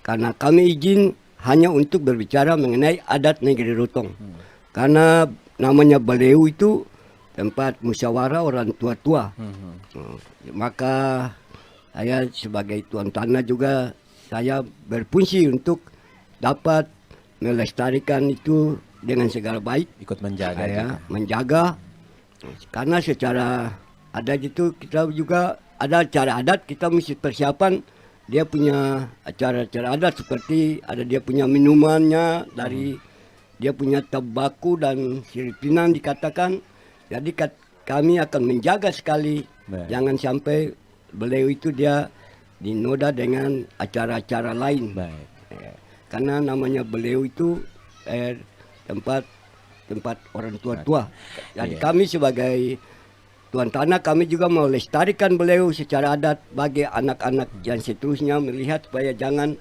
[SPEAKER 9] karena kami izin hanya untuk berbicara mengenai adat Negeri Rutong. Karena namanya Baileo itu tempat musyawarah orang tua-tua. Maka saya sebagai Tuan Tanah juga saya berfungsi untuk dapat melestarikan itu dengan segala baik.
[SPEAKER 1] Ikut menjaga.
[SPEAKER 9] Menjaga karena secara adat itu kita juga ada acara adat, kita mesti persiapan dia punya acara-acara adat seperti ada dia punya minumannya dari dia punya tabaku dan sirip pinang dikatakan. Jadi kami akan menjaga sekali
[SPEAKER 1] Baik.
[SPEAKER 9] Jangan sampai beliau itu dia dinoda dengan acara-acara lain.
[SPEAKER 1] Baik.
[SPEAKER 9] Karena namanya beliau itu tempat orang tua-tua. Jadi
[SPEAKER 1] Iya.
[SPEAKER 9] kami sebagai tuan tanah, kami juga mau lestarikan beliau secara adat bagi anak-anak yang seterusnya melihat supaya jangan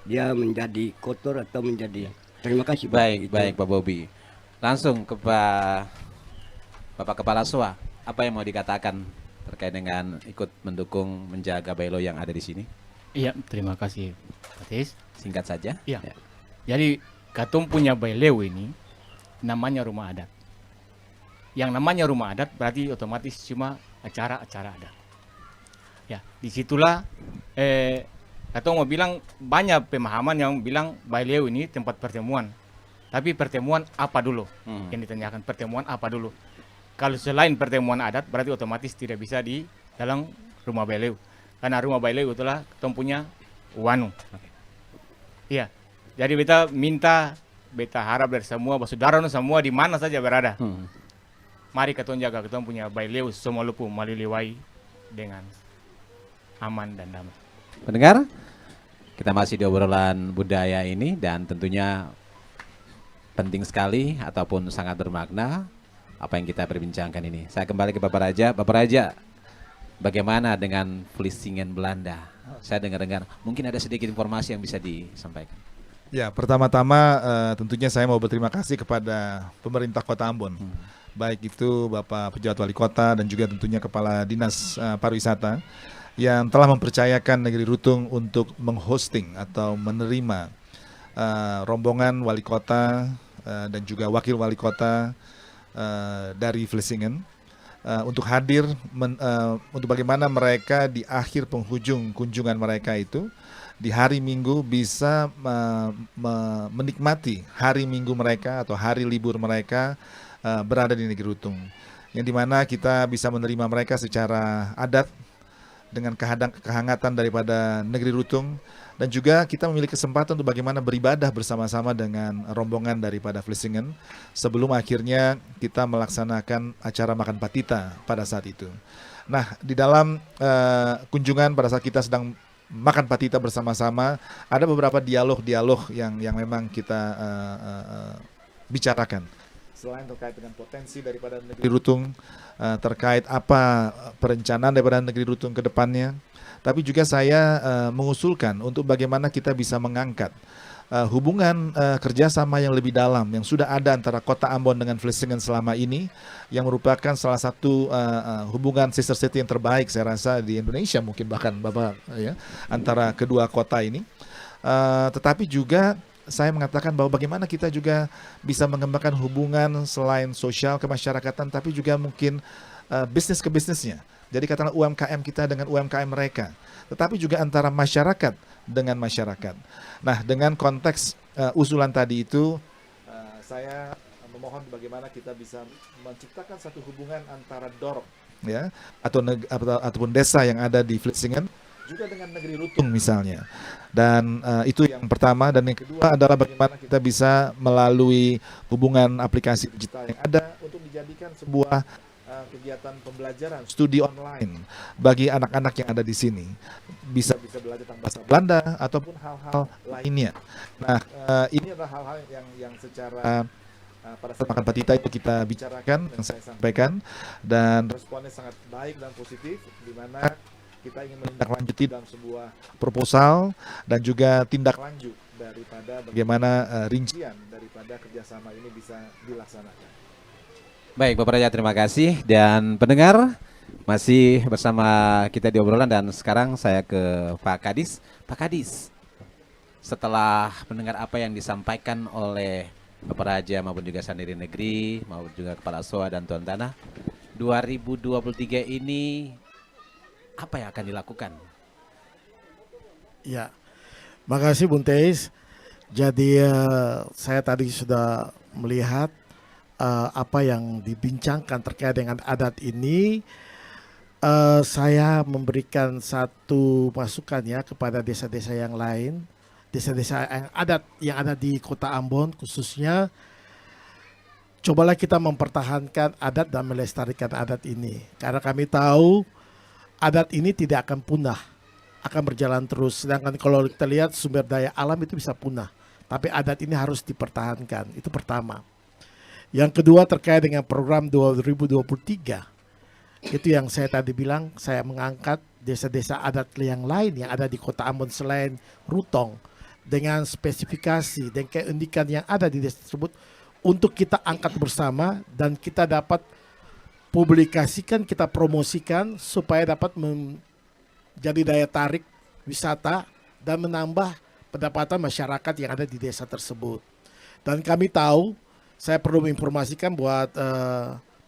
[SPEAKER 9] dia menjadi kotor atau menjadi. Terima kasih Pak.
[SPEAKER 1] Baik,
[SPEAKER 9] Itu.
[SPEAKER 1] baik Pak Bobi. Langsung ke Bapak Kepala SOA, apa yang mau dikatakan terkait dengan ikut mendukung menjaga Bailo yang ada di sini?
[SPEAKER 6] Iya, terima kasih Pak Tis.
[SPEAKER 1] Singkat saja.
[SPEAKER 6] Iya.
[SPEAKER 1] Ya.
[SPEAKER 6] Jadi Katong punya Baileu ini namanya rumah adat. Yang namanya rumah adat berarti otomatis cuma acara-acara adat. Ya, disitulah Katong mau bilang banyak pemahaman yang bilang Baileu ini tempat pertemuan. Tapi pertemuan apa dulu? Yang ditanyakan pertemuan apa dulu? Kalau selain pertemuan adat berarti otomatis tidak bisa di dalam rumah Baileu. Karena rumah Baileu itulah Katong punya wanu. Iya. Jadi beta harap dari semua saudara semua di mana saja berada. Mari kita jaga kita punya Baileu semua lupu maliliwai dengan aman dan damai.
[SPEAKER 1] Pendengar, kita masih di obrolan budaya ini dan tentunya penting sekali ataupun sangat bermakna apa yang kita perbincangkan ini. Saya kembali ke Bapak Raja. Bapak Raja, bagaimana dengan Vlissingen Belanda? Saya dengar-dengar mungkin ada sedikit informasi yang bisa disampaikan.
[SPEAKER 4] Ya, pertama-tama tentunya saya mau berterima kasih kepada pemerintah Kota Ambon. Baik itu Bapak Pejabat Wali Kota dan juga tentunya Kepala Dinas Pariwisata yang telah mempercayakan Negeri Rutung untuk menghosting atau menerima rombongan wali kota dan juga wakil wali kota dari Vlissingen untuk hadir untuk bagaimana mereka di akhir penghujung kunjungan mereka itu di hari Minggu bisa menikmati hari Minggu mereka atau hari libur mereka berada di Negeri Rutung, yang dimana kita bisa menerima mereka secara adat dengan kehangatan daripada Negeri Rutung, dan juga kita memiliki kesempatan untuk bagaimana beribadah bersama-sama dengan rombongan daripada Vlissingen sebelum akhirnya kita melaksanakan acara makan patita pada saat itu. Nah, di dalam kunjungan pada saat kita sedang makan patita bersama-sama, ada beberapa dialog-dialog yang memang kita bicarakan. Selain terkait dengan potensi daripada Negeri Rutung, terkait apa perencanaan daripada Negeri Rutung ke depannya, tapi juga saya mengusulkan untuk bagaimana kita bisa mengangkat hubungan kerjasama yang lebih dalam yang sudah ada antara Kota Ambon dengan Vlissingen selama ini, yang merupakan salah satu hubungan sister city yang terbaik saya rasa di Indonesia, mungkin bahkan Bapak ya, antara kedua kota ini. Tetapi juga saya mengatakan bahwa bagaimana kita juga bisa mengembangkan hubungan selain sosial kemasyarakatan, tapi juga mungkin bisnis ke bisnisnya. Jadi katakanlah UMKM kita dengan UMKM mereka, tetapi juga antara masyarakat dengan masyarakat. Nah, dengan konteks usulan tadi itu, saya memohon bagaimana kita bisa menciptakan satu hubungan antara Dorp ya ataupun desa yang ada di Vlissingen juga dengan Negeri Rutung misalnya. Dan itu yang pertama, dan yang kedua adalah bagaimana kita bisa melalui hubungan aplikasi digital yang ada untuk dijadikan sebuah kegiatan pembelajaran studi online bagi anak-anak yang ada di sini, bisa belajar tentang bahasa Belanda ataupun hal-hal lainnya. Nah, ini adalah hal-hal yang secara pada saat makan patita itu kita bicarakan, yang saya sampaikan, dan responnya sangat baik dan positif, di mana kita ingin menindaklanjuti dalam sebuah proposal dan juga tindak lanjut daripada bagaimana rincian daripada kerjasama ini bisa dilaksanakan.
[SPEAKER 1] Baik Bapak Raja, terima kasih. Dan pendengar masih bersama kita di obrolan, dan sekarang saya ke Pak Kadis. Pak Kadis, setelah mendengar apa yang disampaikan oleh Bapak Raja maupun juga Sandiri Negeri maupun juga Kepala SOA dan Tuan Tanah, 2023 ini apa yang akan dilakukan?
[SPEAKER 3] Ya, makasih Bung Teis. Jadi saya tadi sudah melihat apa yang dibincangkan terkait dengan adat ini. Saya memberikan satu masukan ya kepada desa-desa yang lain, desa-desa yang ada di Kota Ambon khususnya. Cobalah kita mempertahankan adat dan melestarikan adat ini, karena kami tahu adat ini tidak akan punah, akan berjalan terus. Sedangkan kalau kita lihat sumber daya alam itu bisa punah, tapi adat ini harus dipertahankan. Itu pertama. Yang kedua terkait dengan program 2023, itu yang saya tadi bilang, saya mengangkat desa-desa adat yang lain yang ada di Kota Ambon selain Rutong dengan spesifikasi dan keunikan yang ada di desa tersebut untuk kita angkat bersama dan kita dapat publikasikan, kita promosikan supaya dapat menjadi daya tarik wisata dan menambah pendapatan masyarakat yang ada di desa tersebut. Dan kami tahu, saya perlu menginformasikan buat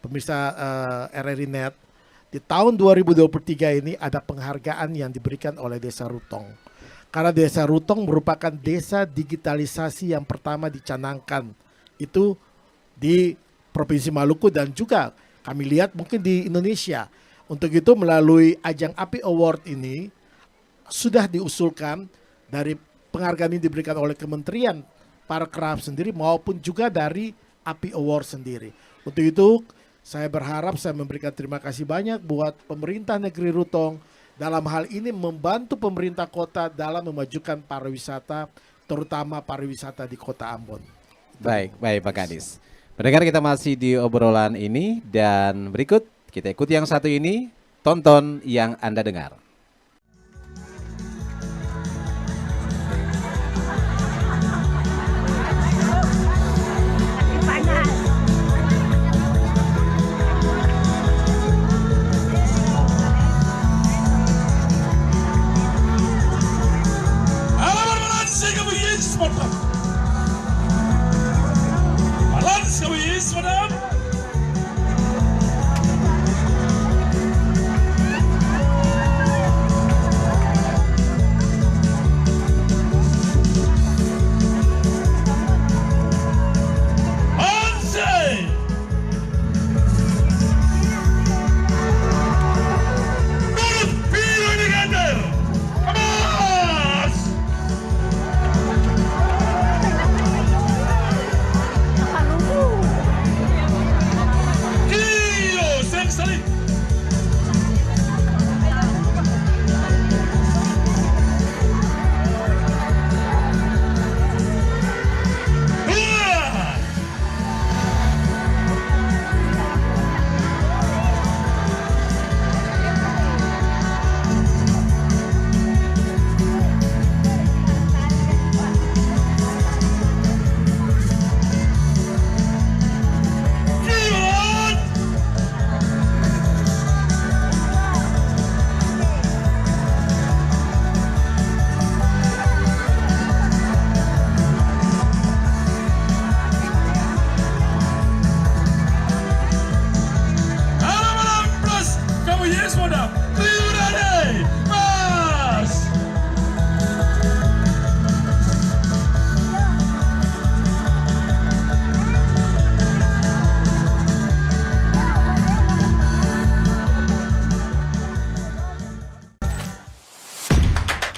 [SPEAKER 3] pemirsa RRI Net, di tahun 2023 ini ada penghargaan yang diberikan oleh Desa Rutong. Karena Desa Rutong merupakan desa digitalisasi yang pertama dicanangkan itu di Provinsi Maluku dan juga kami lihat mungkin di Indonesia. Untuk itu melalui ajang API Award ini sudah diusulkan dari penghargaan ini diberikan oleh Kementerian Parekraf sendiri maupun juga dari API Award sendiri. Untuk itu saya berharap saya memberikan terima kasih banyak buat pemerintah negeri Rutong dalam hal ini membantu pemerintah kota dalam memajukan pariwisata, terutama pariwisata di Kota Ambon.
[SPEAKER 1] Baik Pak Kadis. Pendengar, kita masih di obrolan ini dan berikut kita ikuti yang satu ini, tonton yang Anda dengar.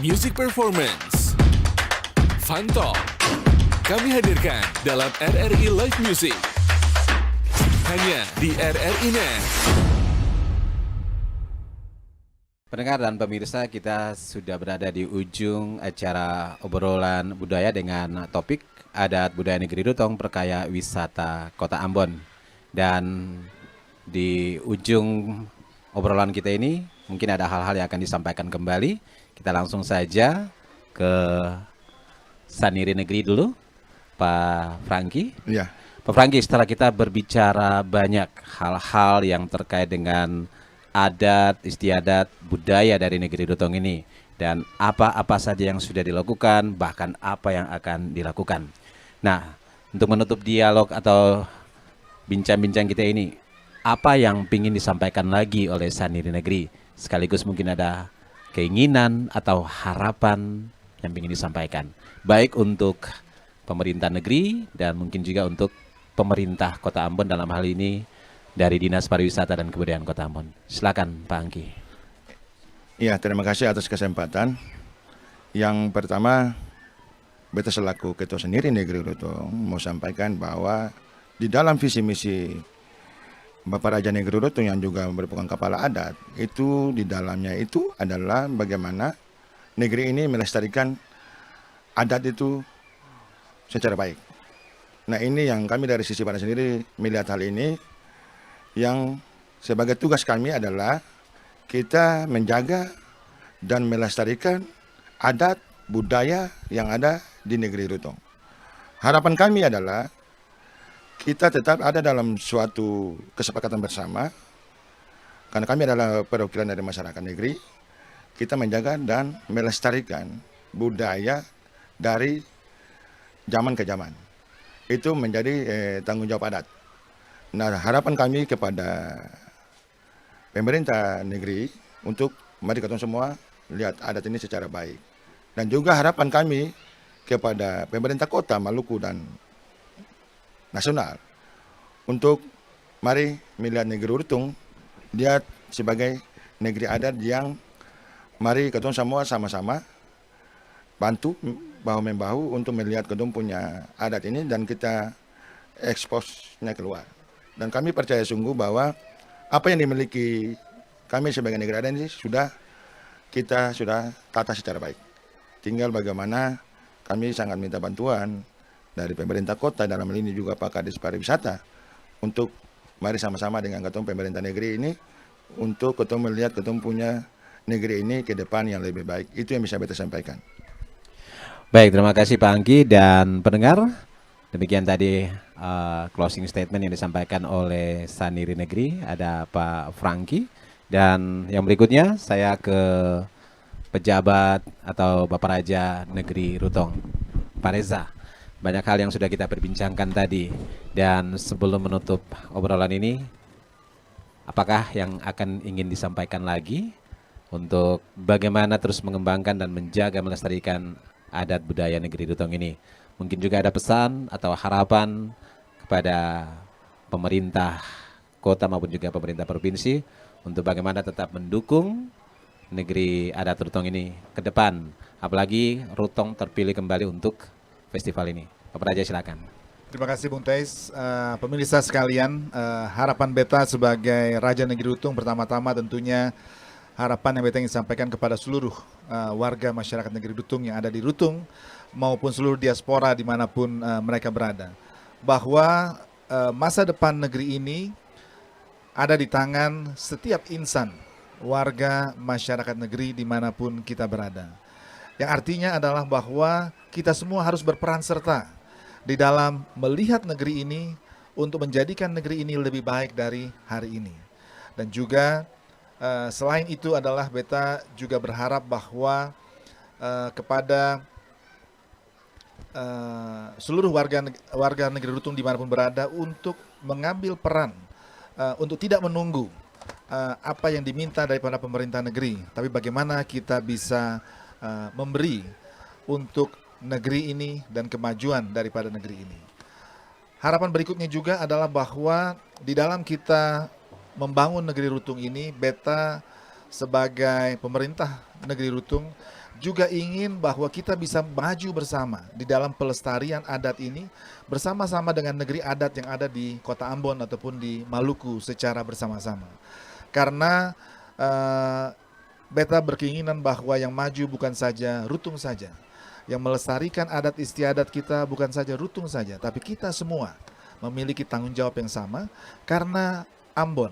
[SPEAKER 10] Music Performance Fun Talk kami hadirkan dalam RRI Live Music hanya di RRI Net.
[SPEAKER 1] Pendengar dan pemirsa, kita sudah berada di ujung acara obrolan budaya dengan topik adat budaya negeri Rutong perkaya wisata Kota Ambon. Dan di ujung obrolan kita ini mungkin ada hal-hal yang akan disampaikan kembali. Kita langsung saja ke Saniri Negeri dulu, Pak Franky.
[SPEAKER 5] Iya.
[SPEAKER 1] Pak Franky, setelah kita berbicara banyak hal-hal yang terkait dengan adat, istiadat, budaya dari negeri Rutong ini, dan apa-apa saja yang sudah dilakukan, bahkan apa yang akan dilakukan. Nah, untuk menutup dialog atau bincang-bincang kita ini, apa yang ingin disampaikan lagi oleh Saniri Negeri? Sekaligus mungkin ada keinginan atau harapan yang ingin disampaikan, baik untuk pemerintah negeri dan mungkin juga untuk pemerintah Kota Ambon dalam hal ini dari Dinas Pariwisata dan Kebudayaan Kota Ambon. Silakan Pak Angki.
[SPEAKER 5] Iya, terima kasih atas kesempatan. Yang pertama, beta selaku Ketua Saniri Negeri Rutong mau sampaikan bahwa di dalam visi misi Bapak Raja Negeri Rutong yang juga merupakan kepala adat, itu di dalamnya itu adalah bagaimana negeri ini melestarikan adat itu secara baik. Nah ini yang kami dari sisi Padang sendiri melihat hal ini, yang sebagai tugas kami adalah kita menjaga dan melestarikan adat budaya yang ada di negeri Rutong. Harapan kami adalah kita tetap ada dalam suatu kesepakatan bersama, karena kami adalah perwakilan dari masyarakat negeri, kita menjaga dan melestarikan budaya dari zaman ke zaman. Itu menjadi tanggung jawab adat. Nah, harapan kami kepada pemerintah negeri untuk mari kita semua lihat adat ini secara baik. Dan juga harapan kami kepada pemerintah kota Maluku dan nasional untuk mari melihat negeri Rutong lihat sebagai negeri adat yang mari kita semua sama-sama bantu bahu-membahu untuk melihat kita punya adat ini dan kita expose-nya keluar. Dan kami percaya sungguh bahwa apa yang dimiliki kami sebagai negeri adat ini kita sudah tata secara baik. Tinggal bagaimana kami sangat minta bantuan dari pemerintah kota, dalam hal ini juga Pak Kadis Pariwisata, untuk mari sama-sama dengan ketum pemerintah negeri ini untuk ketum melihat ketum punya negeri ini ke depan yang lebih baik. Itu yang bisa kita sampaikan.
[SPEAKER 1] Baik, terima kasih Pak Angki dan pendengar. Demikian tadi closing statement yang disampaikan oleh Saniri Negeri, ada Pak Franky. Dan yang berikutnya saya ke pejabat atau Bapak Raja Negeri Rutong, Pak Reza. Banyak hal yang sudah kita perbincangkan tadi. Dan sebelum menutup obrolan ini, apakah yang akan ingin disampaikan lagi untuk bagaimana terus mengembangkan dan menjaga melestarikan adat budaya negeri Rutong ini? Mungkin juga ada pesan atau harapan kepada pemerintah kota maupun juga pemerintah provinsi untuk bagaimana tetap mendukung negeri adat Rutong ini ke depan. Apalagi Rutong terpilih kembali untuk festival ini. Bapak Raja silakan.
[SPEAKER 4] Terima kasih Bung Teis. Pemirsa sekalian, harapan beta sebagai Raja Negeri Rutong pertama-tama tentunya harapan yang beta ingin sampaikan kepada seluruh warga masyarakat negeri Rutong yang ada di Rutong maupun seluruh diaspora dimanapun mereka berada, bahwa masa depan negeri ini ada di tangan setiap insan warga masyarakat negeri dimanapun kita berada. Yang artinya adalah bahwa kita semua harus berperan serta di dalam melihat negeri ini untuk menjadikan negeri ini lebih baik dari hari ini. Dan juga selain itu adalah beta juga berharap bahwa kepada seluruh warga negeri Rutong dimanapun berada untuk mengambil peran untuk tidak menunggu apa yang diminta daripada pemerintah negeri, tapi bagaimana kita bisa memberi untuk negeri ini dan kemajuan daripada negeri ini. Harapan berikutnya juga adalah bahwa di dalam kita membangun negeri Rutong ini, beta sebagai pemerintah negeri Rutong juga ingin bahwa kita bisa maju bersama di dalam pelestarian adat ini bersama-sama dengan negeri adat yang ada di Kota Ambon ataupun di Maluku secara bersama-sama. Karena beta berkeinginan bahwa yang maju bukan saja Rutong saja, yang melestarikan adat istiadat kita bukan saja Rutong saja, tapi kita semua memiliki tanggung jawab yang sama, karena Ambon,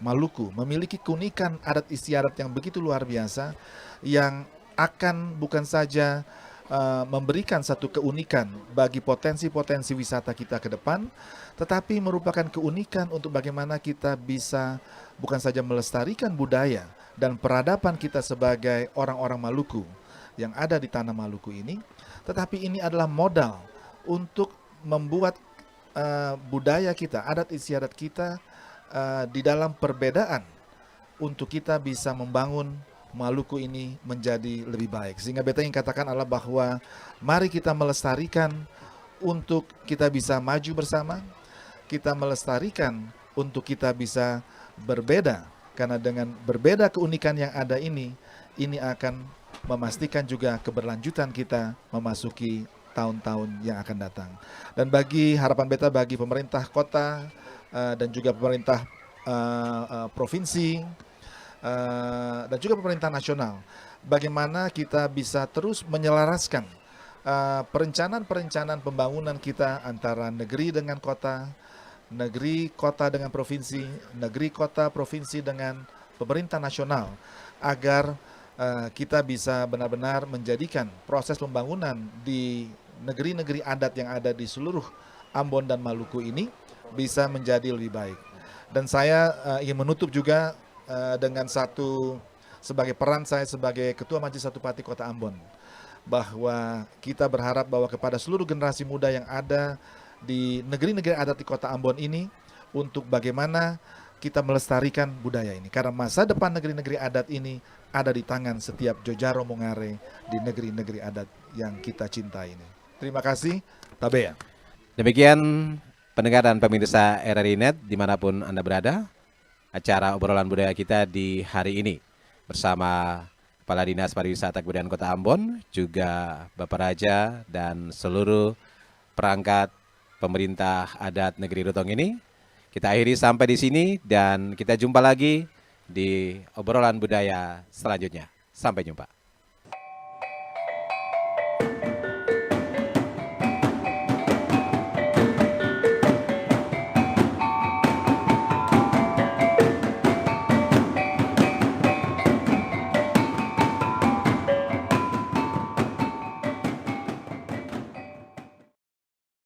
[SPEAKER 4] Maluku memiliki keunikan adat istiadat yang begitu luar biasa, yang akan bukan saja memberikan satu keunikan bagi potensi-potensi wisata kita ke depan, tetapi merupakan keunikan untuk bagaimana kita bisa bukan saja melestarikan budaya dan peradaban kita sebagai orang-orang Maluku yang ada di tanah Maluku ini, tetapi ini adalah modal untuk membuat budaya kita, adat istiadat kita di dalam perbedaan untuk kita bisa membangun Maluku ini menjadi lebih baik. Sehingga beta ingin katakan adalah bahwa mari kita melestarikan untuk kita bisa maju bersama, kita melestarikan untuk kita bisa berbeda, karena dengan berbeda keunikan yang ada ini akan memastikan juga keberlanjutan kita memasuki tahun-tahun yang akan datang. Dan bagi harapan beta bagi pemerintah kota dan juga pemerintah provinsi dan juga pemerintah nasional. Bagaimana kita bisa terus menyelaraskan perencanaan pembangunan kita antara negeri dengan kota, negeri kota dengan provinsi, negeri kota provinsi dengan pemerintah nasional, agar kita bisa benar-benar menjadikan proses pembangunan di negeri-negeri adat yang ada di seluruh Ambon dan Maluku ini bisa menjadi lebih baik. Dan saya ingin menutup juga dengan sebagai peran saya sebagai Ketua Majelis Satu Pati Kota Ambon, bahwa kita berharap bahwa kepada seluruh generasi muda yang ada di negeri-negeri adat di Kota Ambon ini, untuk bagaimana kita melestarikan budaya ini. Karena masa depan negeri-negeri adat ini ada di tangan setiap Jojaro Mongare di negeri-negeri adat yang kita cintai ini. Terima kasih, Tabea.
[SPEAKER 1] Demikian pendengar dan pemirsa RRI Net dimanapun Anda berada, acara obrolan budaya kita di hari ini bersama Kepala Dinas Pariwisata Kebudayaan Kota Ambon, juga Bapak Raja dan seluruh perangkat pemerintah adat negeri Rutong ini. Kita akhiri sampai di sini dan kita jumpa lagi di obrolan budaya selanjutnya. Sampai jumpa.